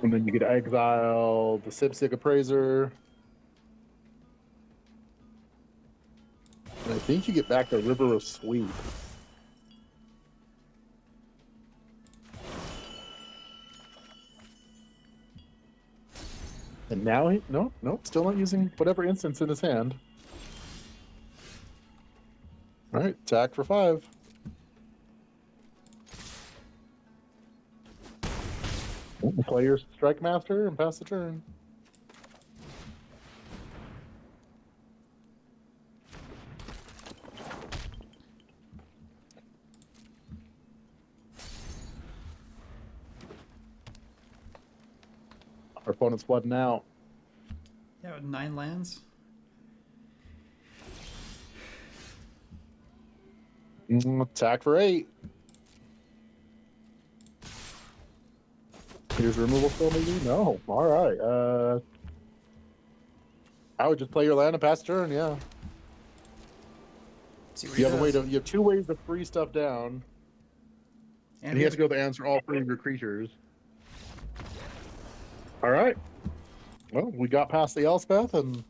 And then you could exile the Sipsic Appraiser. And I think you get back the River of Sweep. And now he no, still not using whatever instance in his hand. All right, attack for 5. Play your Strike Master and pass the turn. Our opponent's flooding out. Yeah, with 9 lands. Attack for 8. Here's removal spell, maybe? No. All right. I would just play your land and pass turn. Yeah. See what You he have a way does. to. You have 2 ways to free stuff down, and he has to be able to answer all 3 of your creatures. All right. Well, we got past the Elspeth, and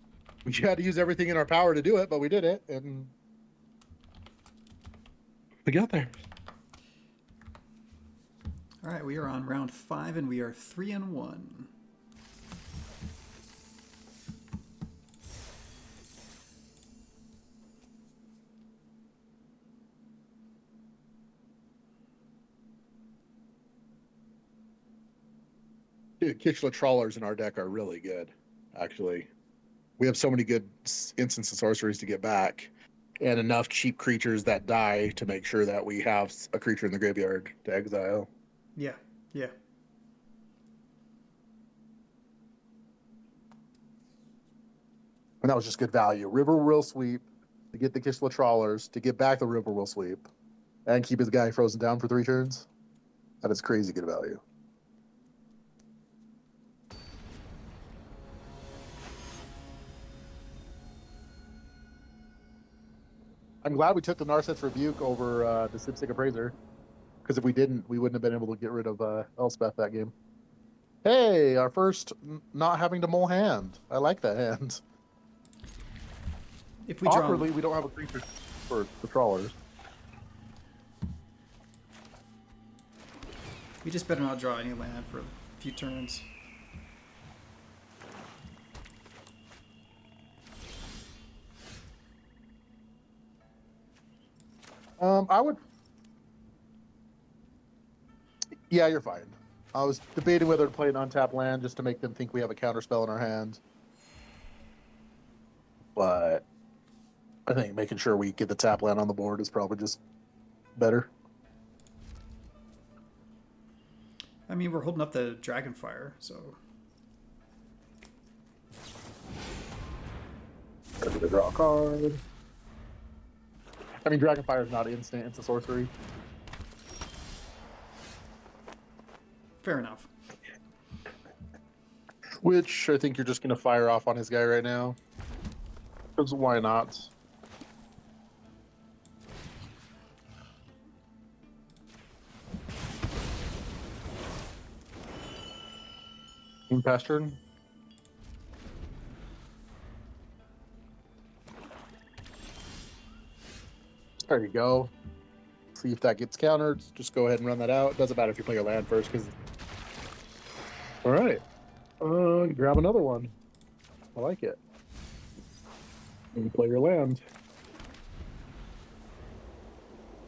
we had to use everything in our power to do it, but we did it, and we got there. All right, we are on round 5, and we are 3-1. Dude, Kitchler Trawlers in our deck are really good, actually. We have so many good instants and sorceries to get back, and enough cheap creatures that die to make sure that we have a creature in the graveyard to exile. Yeah, yeah. And that was just good value. Riverwheel Sweep to get the Kitchler Trawlers, to get back the Riverwheel Sweep, and keep his guy frozen down for 3 turns. That is crazy good value. I'm glad we took the Narset's Rebuke over the Sipsic Appraiser, because if we didn't, we wouldn't have been able to get rid of Elspeth that game. Hey, our first not having to mull hand. I like that hand. If we Awkwardly, we don't have a creature for the trawlers. we just better not draw any land for a few turns. I would. Yeah, you're fine. I was debating whether to play an untapped land just to make them think we have a counterspell in our hand. But I think making sure we get the tap land on the board is probably just better. I mean, we're holding up the Dragonfire, so. Ready to draw a card. I mean, Dragonfire is not instant, it's a sorcery. Fair enough. Which I think you're just going to fire off on his guy right now. Because why not? Pass turn. There you go. See if that gets countered. Just go ahead and run that out. Doesn't matter if you play your land first, because. All right. Grab another one. I like it. And you play your land.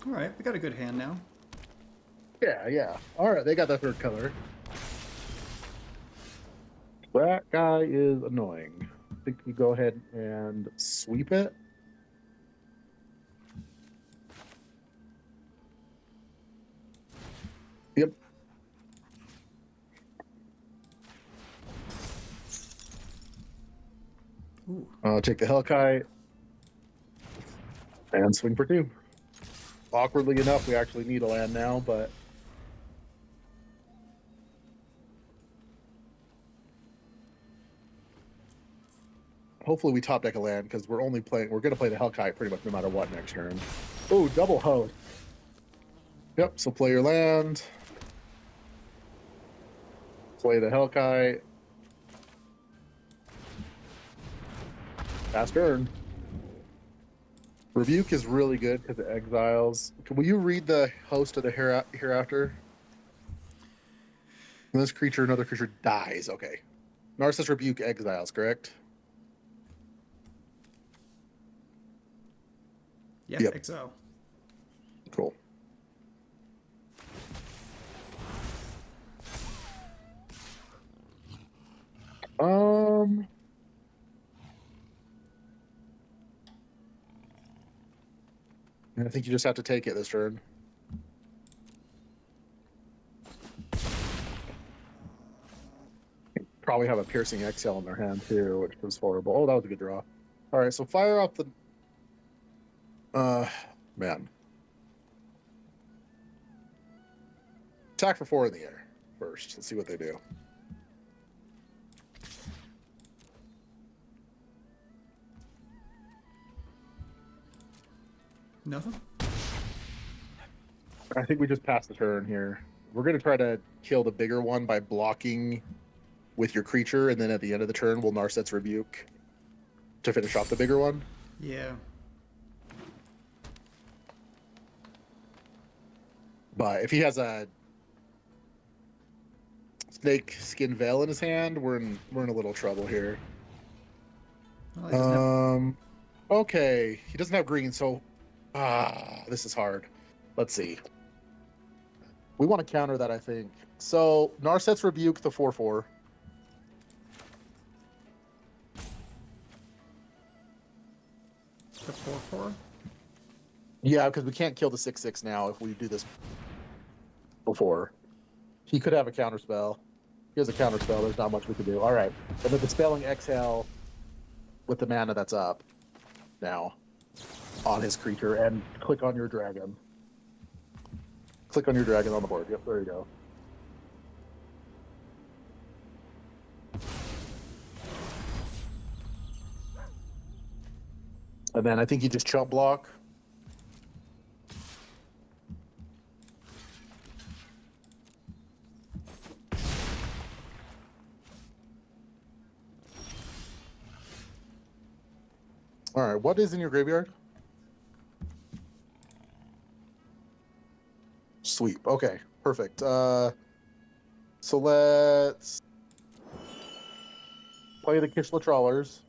All right, we got a good hand now. Yeah. All right, they got that third color. That guy is annoying. I think we go ahead and sweep it. Yep. Ooh. Take the Hellkite and swing for 2. Awkwardly enough, we actually need a land now, but hopefully we top deck a land, because we're going to play the Hellkite pretty much no matter what next turn. Oh, double host. Yep, so play your land. Play the Hellkite. Pass turn. Rebuke is really good because it exiles. Will you read the host of the hereafter? When this creature, another creature dies. Okay. Narcissus Rebuke exiles, correct? Yeah, Yep. exile. Cool. I think you just have to take it this turn. Probably have a Piercing Exhale in their hand too, which was horrible. Oh, that was a good draw. All right, so fire off the. Man. Attack for 4 in the air first. Let's see what they do. Nothing? I think we just passed the turn here. We're going to try to kill the bigger one by blocking with your creature, and then at the end of the turn, we'll Narset's Rebuke to finish off the bigger one. Yeah. But if he has a Snake Skin Veil in his hand, we're in a little trouble here. Well, he doesn't have... Okay, he doesn't have green, so this is hard. Let's see. We want to counter that, I think. So Narset's Rebuke, the 4/4. The 4/4? Yeah, because we can't kill the 6/6 now if we do this before. He could have a counterspell. He has a counterspell. There's not much we can do. All right. And then the Spelling Exhale with the mana that's up now on his creature, and click on your dragon. Click on your dragon on the board. Yep, there you go. And then I think you just chump block All right, what is in your graveyard? Sweep. Okay, perfect. So let's play the Kishla Trawlers.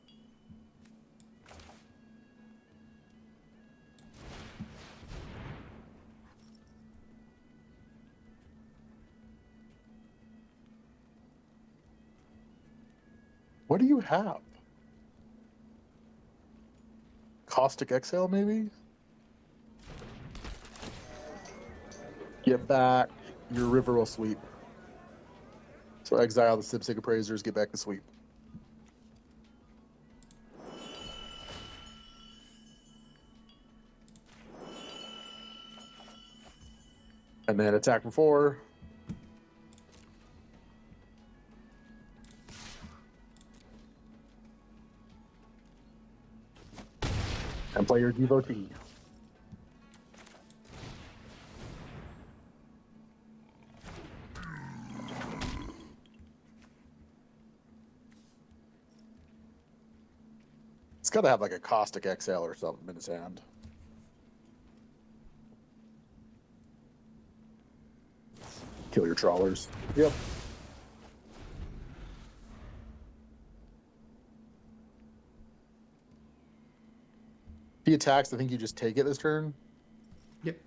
What do you have? Caustic Exhale, maybe? Get back. Your river will sweep. So exile the Sipsig Appraisers, get back the sweep. And then attack for 4. And play your Devotee. It's got to have like a Caustic Exhale or something in his hand. Kill your trawlers. Yep. If he attacks, I think you just take it this turn. Yep.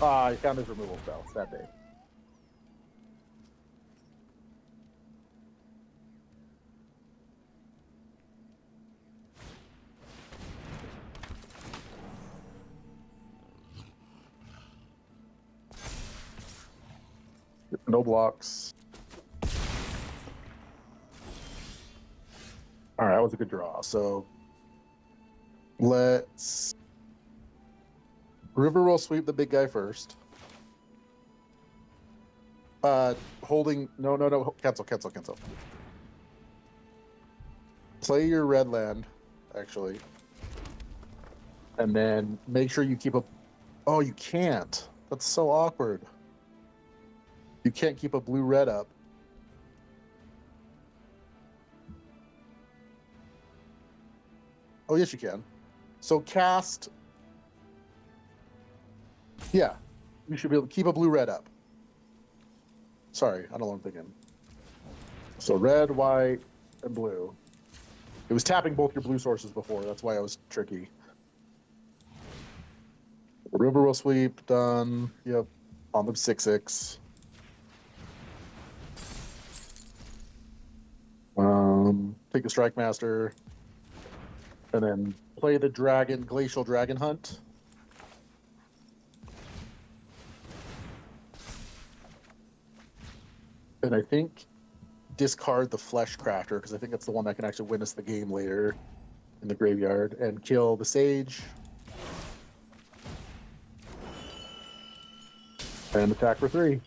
Ah, he found his removal spell. It's that day. No blocks. All right, that was a good draw. So let's River will sweep the big guy first. Holding no. Cancel. Play your red land, actually. And then make sure you keep a Oh, you can't. That's so awkward. You can't keep a blue red up. Oh, yes, you can. So cast. Yeah, you should be able to keep a blue red up. Sorry, I don't know what I'm thinking. So red, white, and blue. It was tapping both your blue sources before. That's why I was tricky. River will sweep, done. Yep. On the 6/6. Take the Strike Master. And then play the Glacial Dragon Hunt. And I think discard the Flesh Crafter, because I think that's the one that can actually win us the game later in the graveyard, and kill the Sage. And attack for 3.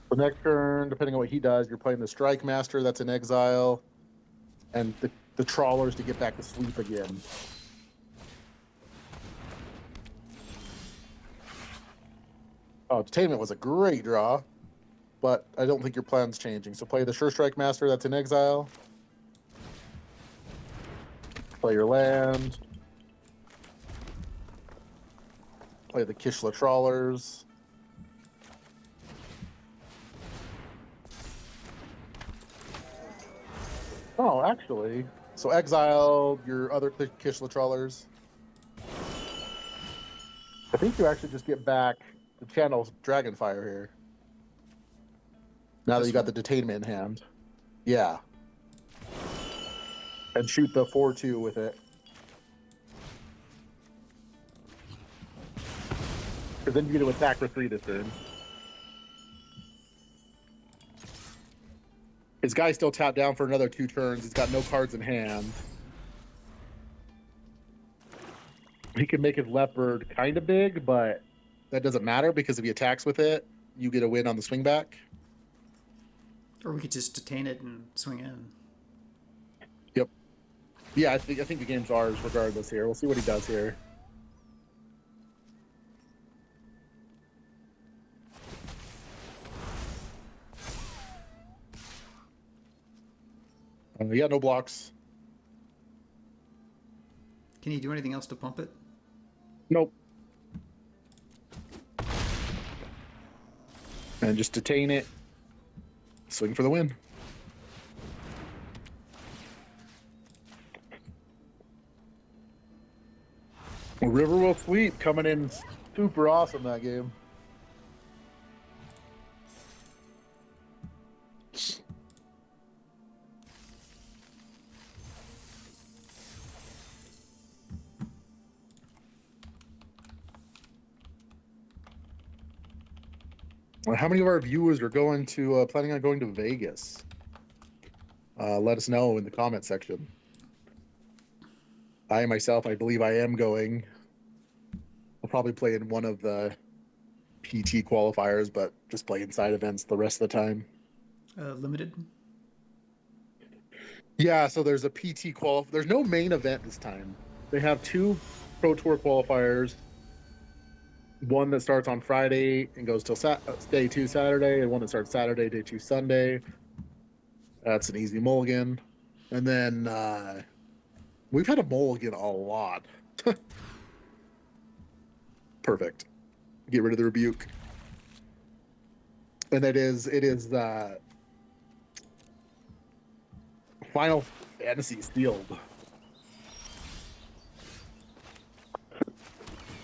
The next turn, depending on what he does, you're playing the Strike Master that's in exile, and the Trawlers to get back to sweep again. Oh, Detainment was a great draw, but I don't think your plan's changing. So play the Sure Strike Master that's in exile. Play your land. Play the Kishla Trawlers. Oh, actually. So exile your other Kishla Trawlers. I think you actually just get back the channel Dragonfire here. Now that you got the Detainment in hand. Yeah. And shoot the 4/2 with it. Because then you get to attack for 3 this turn. His guy's still tapped down for another 2 turns. He's got no cards in hand. He can make his leopard kind of big, but that doesn't matter because if he attacks with it, you get a win on the swing back. Or we could just detain it and swing in. Yep. Yeah, I think the game's ours regardless here. We'll see what he does here. Yeah, no blocks. Can you do anything else to pump it? Nope. And just detain it. Swing for the win. Riverwolf Sweep coming in super awesome that game. How many of our viewers are going to planning on going to Vegas? Let us know in the comment section. I myself, I believe I am going. I'll probably play in one of the PT qualifiers, but just play inside events the rest of the time. Limited? Yeah, so there's a PT There's no main event this time. They have 2 Pro Tour qualifiers. One that starts on Friday and goes till day 2 Saturday, and one that starts Saturday, day 2 Sunday. That's an easy mulligan. And then we've had a mulligan a lot. Perfect. Get rid of the rebuke. And it is Final Fantasy Sealed.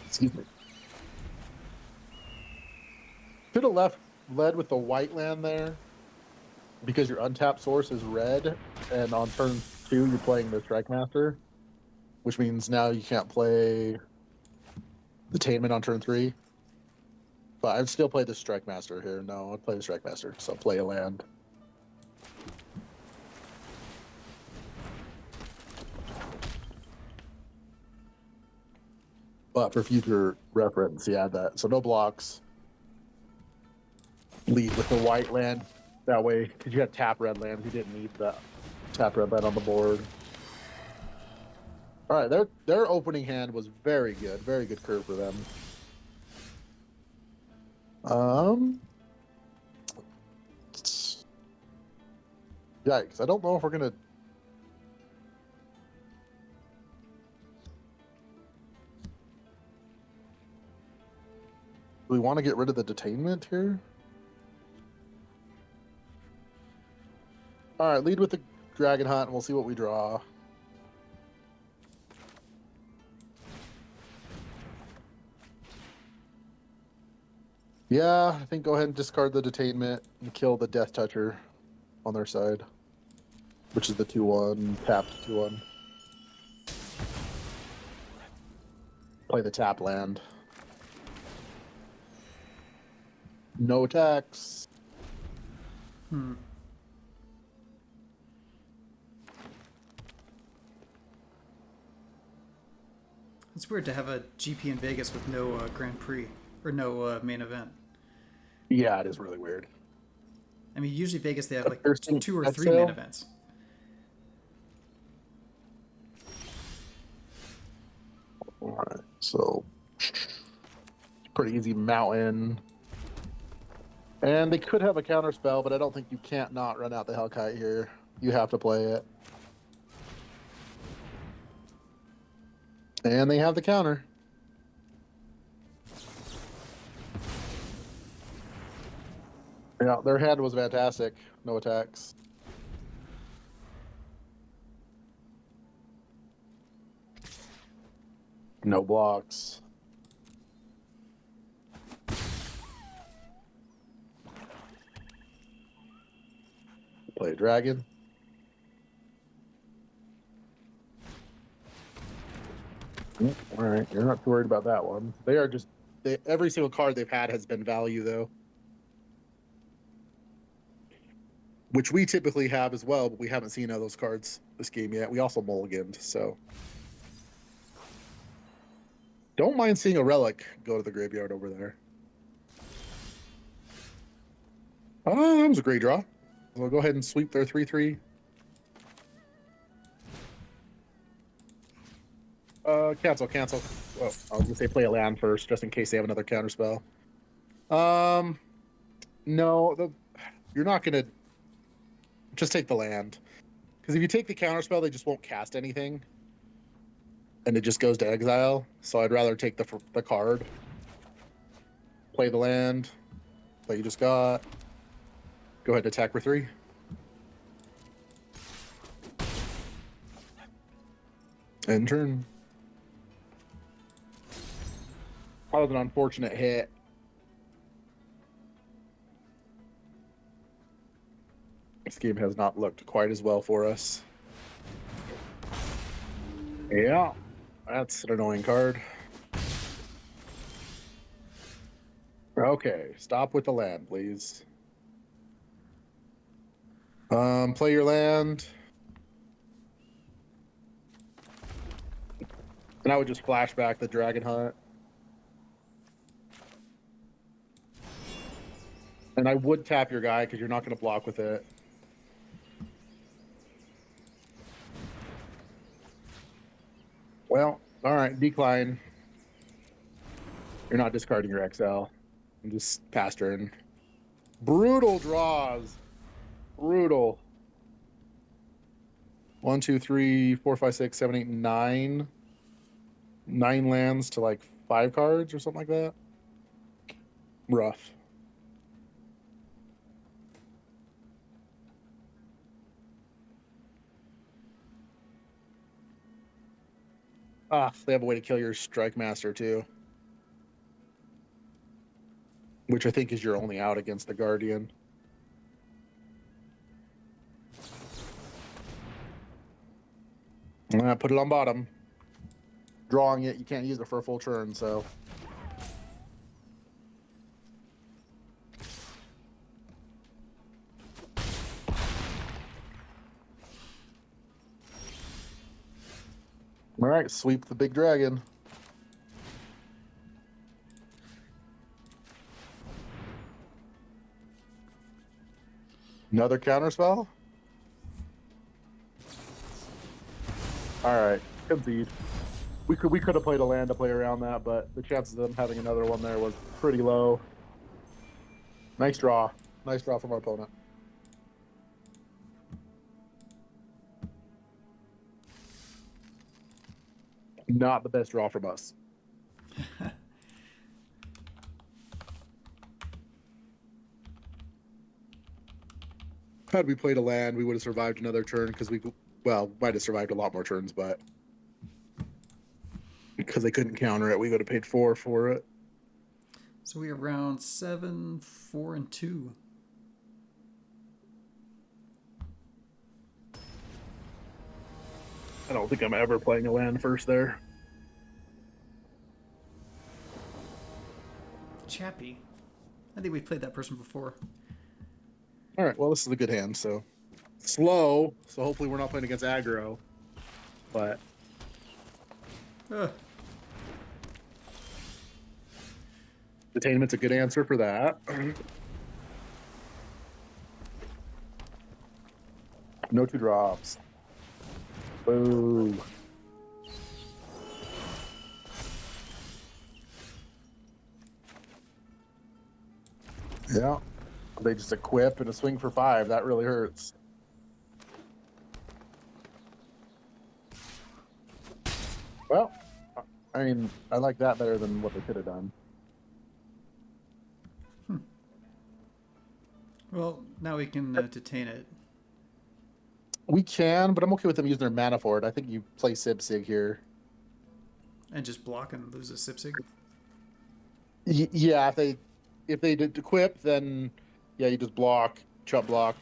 Excuse me. Should have led with the white land there, because your untapped source is red, and on turn 2 you're playing the Strike Master, which means now you can't play the Tainment on turn 3. But I'd still play the Strike Master here. No, I'd play the Strike Master, so play a land. But for future reference, yeah, that. So no blocks. Lead with the white land. That way, because you had tap red lands, you didn't need that tap red land on the board. All right, their opening hand was very good. Very good curve for them. Yikes! I don't know if we're gonna. Do we want to get rid of the detainment here? All right, lead with the Dragon Hunt, and we'll see what we draw. Yeah, I think go ahead and discard the detainment and kill the Death Toucher on their side, which is the 2/1 tapped 2/1. Play the tap land. No attacks. It's weird to have a GP in Vegas with no Grand Prix or no main event. Yeah, it is really weird. I mean, usually Vegas they have like Piercing 2 or head 3 main sail? events. All right, so pretty easy mountain. And they could have a counter spell, but I don't think you can't not run out the Hellkite here. You have to play it. And they have the counter. Yeah, their hand was fantastic. No attacks. No blocks. Play a dragon. All right, you're not too worried about that one. They are just every single card they've had has been value though, which we typically have as well, but we haven't seen all those cards this game yet. We also mulliganed, so don't mind seeing a relic go to the graveyard over there. Oh, that was a great draw. We'll go ahead and sweep their 3/3. Cancel. Oh, I was gonna say play a land first, just in case they have another counter spell. Um, no, you're not gonna just take the land, because if you take the counter spell, they just won't cast anything, and it just goes to exile. So I'd rather take the card, play the land that you just got. Go ahead and attack for 3. End turn. That was an unfortunate hit. This game has not looked quite as well for us. Yeah, that's an annoying card. Okay, stop with the land, please. Play your land. And I would just flash back the Dragon Hunt. And I would tap your guy because you're not going to block with it. Well, all right, decline. You're not discarding your XL. I'm just pass turn. Brutal draws. Brutal. 1, 2, 3, 4, 5, 6, 7, 8, 9. 9 lands to like 5 cards or something like that. Rough. Ah, they have a way to kill your Strike Master too, which I think is your only out against the Guardian. Put it on bottom. Drawing it, you can't use it for a full turn, so. All right, sweep the big dragon. Another counter spell? All right, concede. We could have played a land to play around that, but the chances of them having another one there was pretty low. Nice draw. Nice draw from our opponent. Not the best draw from us. Had we played a land, we would have survived another turn because might have survived a lot more turns, but because they couldn't counter it, we would have paid 4 for it. So we are round 7, 4, and 2. I don't think I'm ever playing a land first there. Chappie. I think we've played that person before. All right, well, this is a good hand, so slow, so hopefully we're not playing against aggro, but Detainment's a good answer for that. No 2 drops. Boo. Yeah. They just equip and a swing for 5. That really hurts. Well, I mean, I like that better than what they could have done. Well, now we can detain it. We can, but I'm okay with them using their mana for it. I think you play Sib-Sig here. And just block and lose a Sipsig? Yeah, if they did equip, then yeah, you just block, chump block.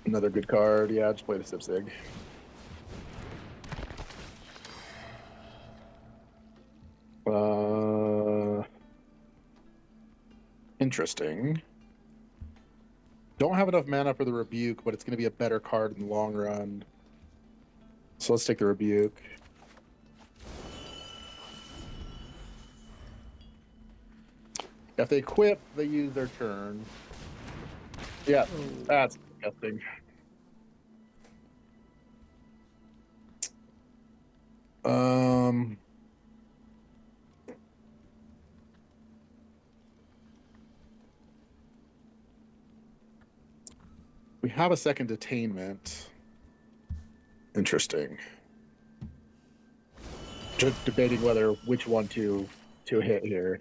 Another good card. Yeah, just play the Sib-Sig. Interesting. Don't have enough mana for the Rebuke, but it's going to be a better card in the long run. So let's take the Rebuke. If they equip, they use their turn. Yeah, that's disgusting. We have a second detainment. Interesting. Just debating which one to hit here.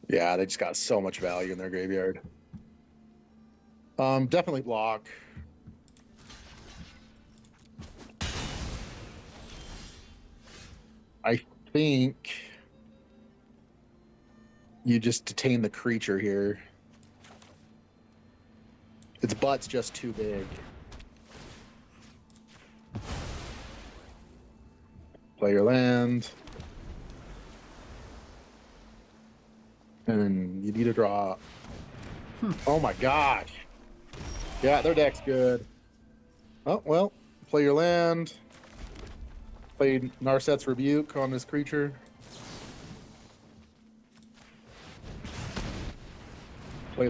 Yeah, they just got so much value in their graveyard. Definitely block. I think you just detain the creature here. Its butt's just too big. Play your land. And then you need to draw. Oh my gosh. Yeah, their deck's good. Oh, well, play your land. Play Narset's Rebuke on this creature. Play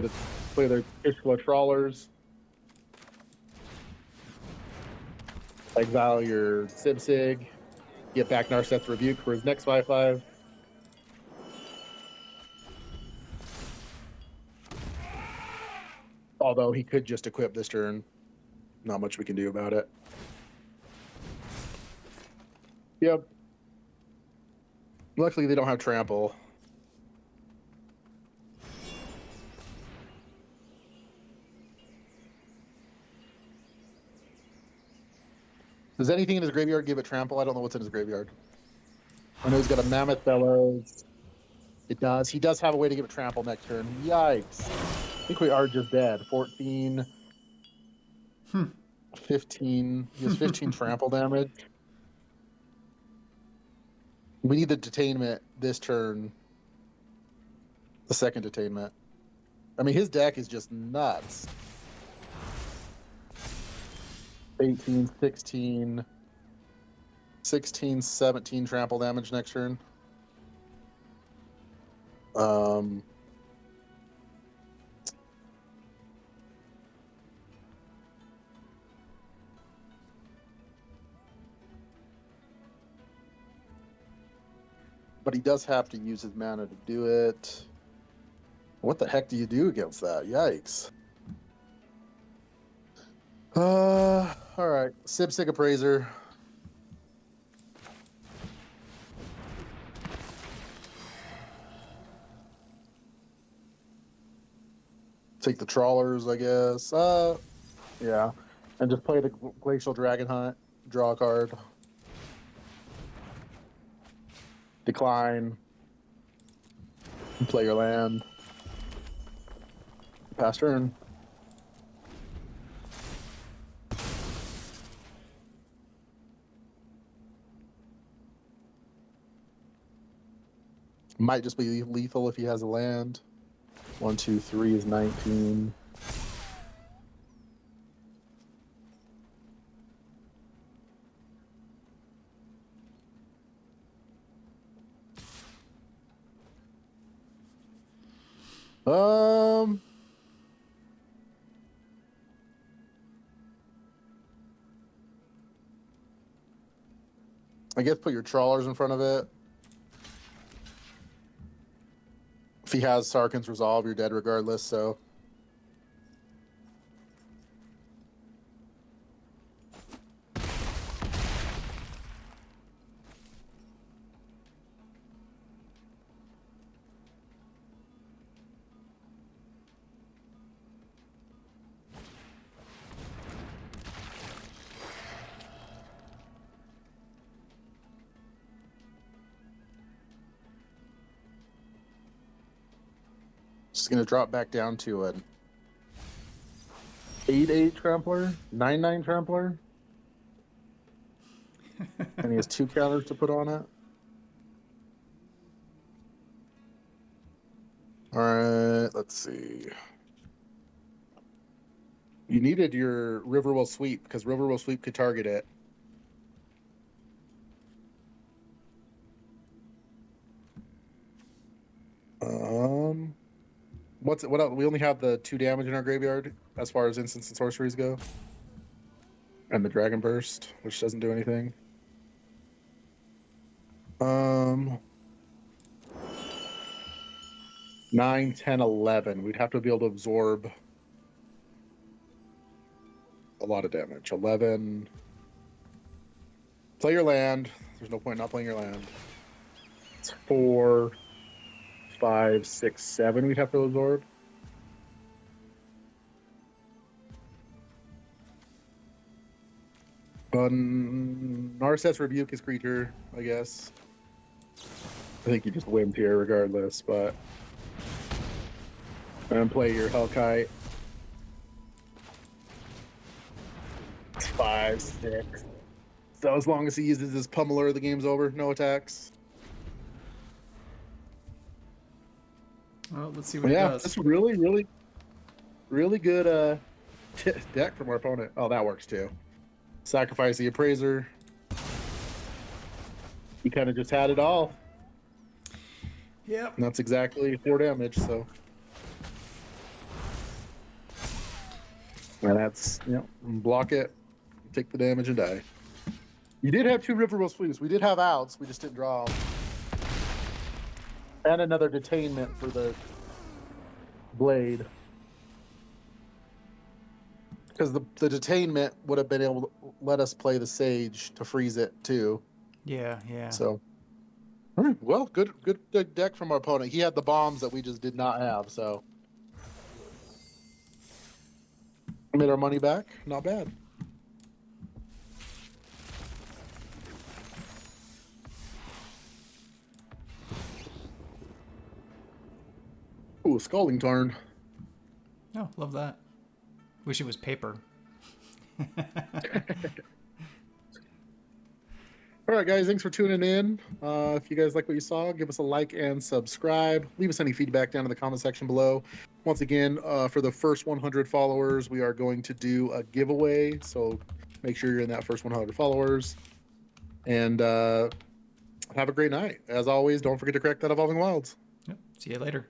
their Ishla Trawlers. Exile your Sibsig. Get back Narset's Rebuke for his next 5/5. Although he could just equip this turn. Not much we can do about it. Yep. Luckily, they don't have trample. Does anything in his graveyard give it trample? I don't know what's in his graveyard. I know he's got a Mammoth Bellows. It does. He does have a way to give it trample next turn. Yikes. I think we are just dead. 14. 15. He has 15 trample damage. We need the detainment this turn. The second detainment. I mean, his deck is just nuts. 18, 16, 16, 17 trample damage next turn. But he does have to use his mana to do it. What the heck do you do against that? Yikes. All right. Sibsig Appraiser. Take the Trawlers, I guess. Yeah. And just play the Glacial Dragon Hunt. Draw a card. Decline. Play your land. Pass turn. Might just be lethal if he has a land. 1, 2, 3 is 19. I guess put your Trawlers in front of it. If he has Sarkhan's Resolve, you're dead regardless, so. Just gonna drop back down to an 8/8 Trampler, 9/9 Trampler. And he has 2 counters to put on it. All right, let's see. You needed your Riverwell Sweep because Riverwell Sweep could target it. What else? We only have the 2 damage in our graveyard as far as instants and sorceries go. And the Dragon Burst, which doesn't do anything. 9, 10, 11. We'd have to be able to absorb a lot of damage. 11. Play your land. There's no point not playing your land. It's 4, 5, 6, 7 we'd have to absorb. Narset's Rebuke his creature, I guess. I think you just win here regardless, but... And play your Hellkite. It's 5, 6. So as long as he uses his Pummeler, the game's over. No attacks. Well, let's see what he does. That's really good deck from our opponent. Oh, that works too. Sacrifice the Appraiser. He kind of just had it all. Yep. And that's exactly 4 damage, so. And that's, block it, take the damage and die. You did have 2 Riverboat Sweeps. We did have outs, we just didn't draw them. And another Detainment for the Blade. Because the Detainment would have been able to let us play the Sage to freeze it too. Yeah. So, all right, well, good deck from our opponent. He had the bombs that we just did not have, so. Made our money back. Not bad. Ooh, Scalding Tarn. Oh, love that. Wish it was paper. All right, guys, thanks for tuning in. If you guys like what you saw, give us a like and subscribe. Leave us any feedback down in the comment section below. Once again, for the first 100 followers, we are going to do a giveaway. So make sure you're in that first 100 followers. And have a great night. As always, don't forget to correct that Evolving Wilds. Yep. See you later.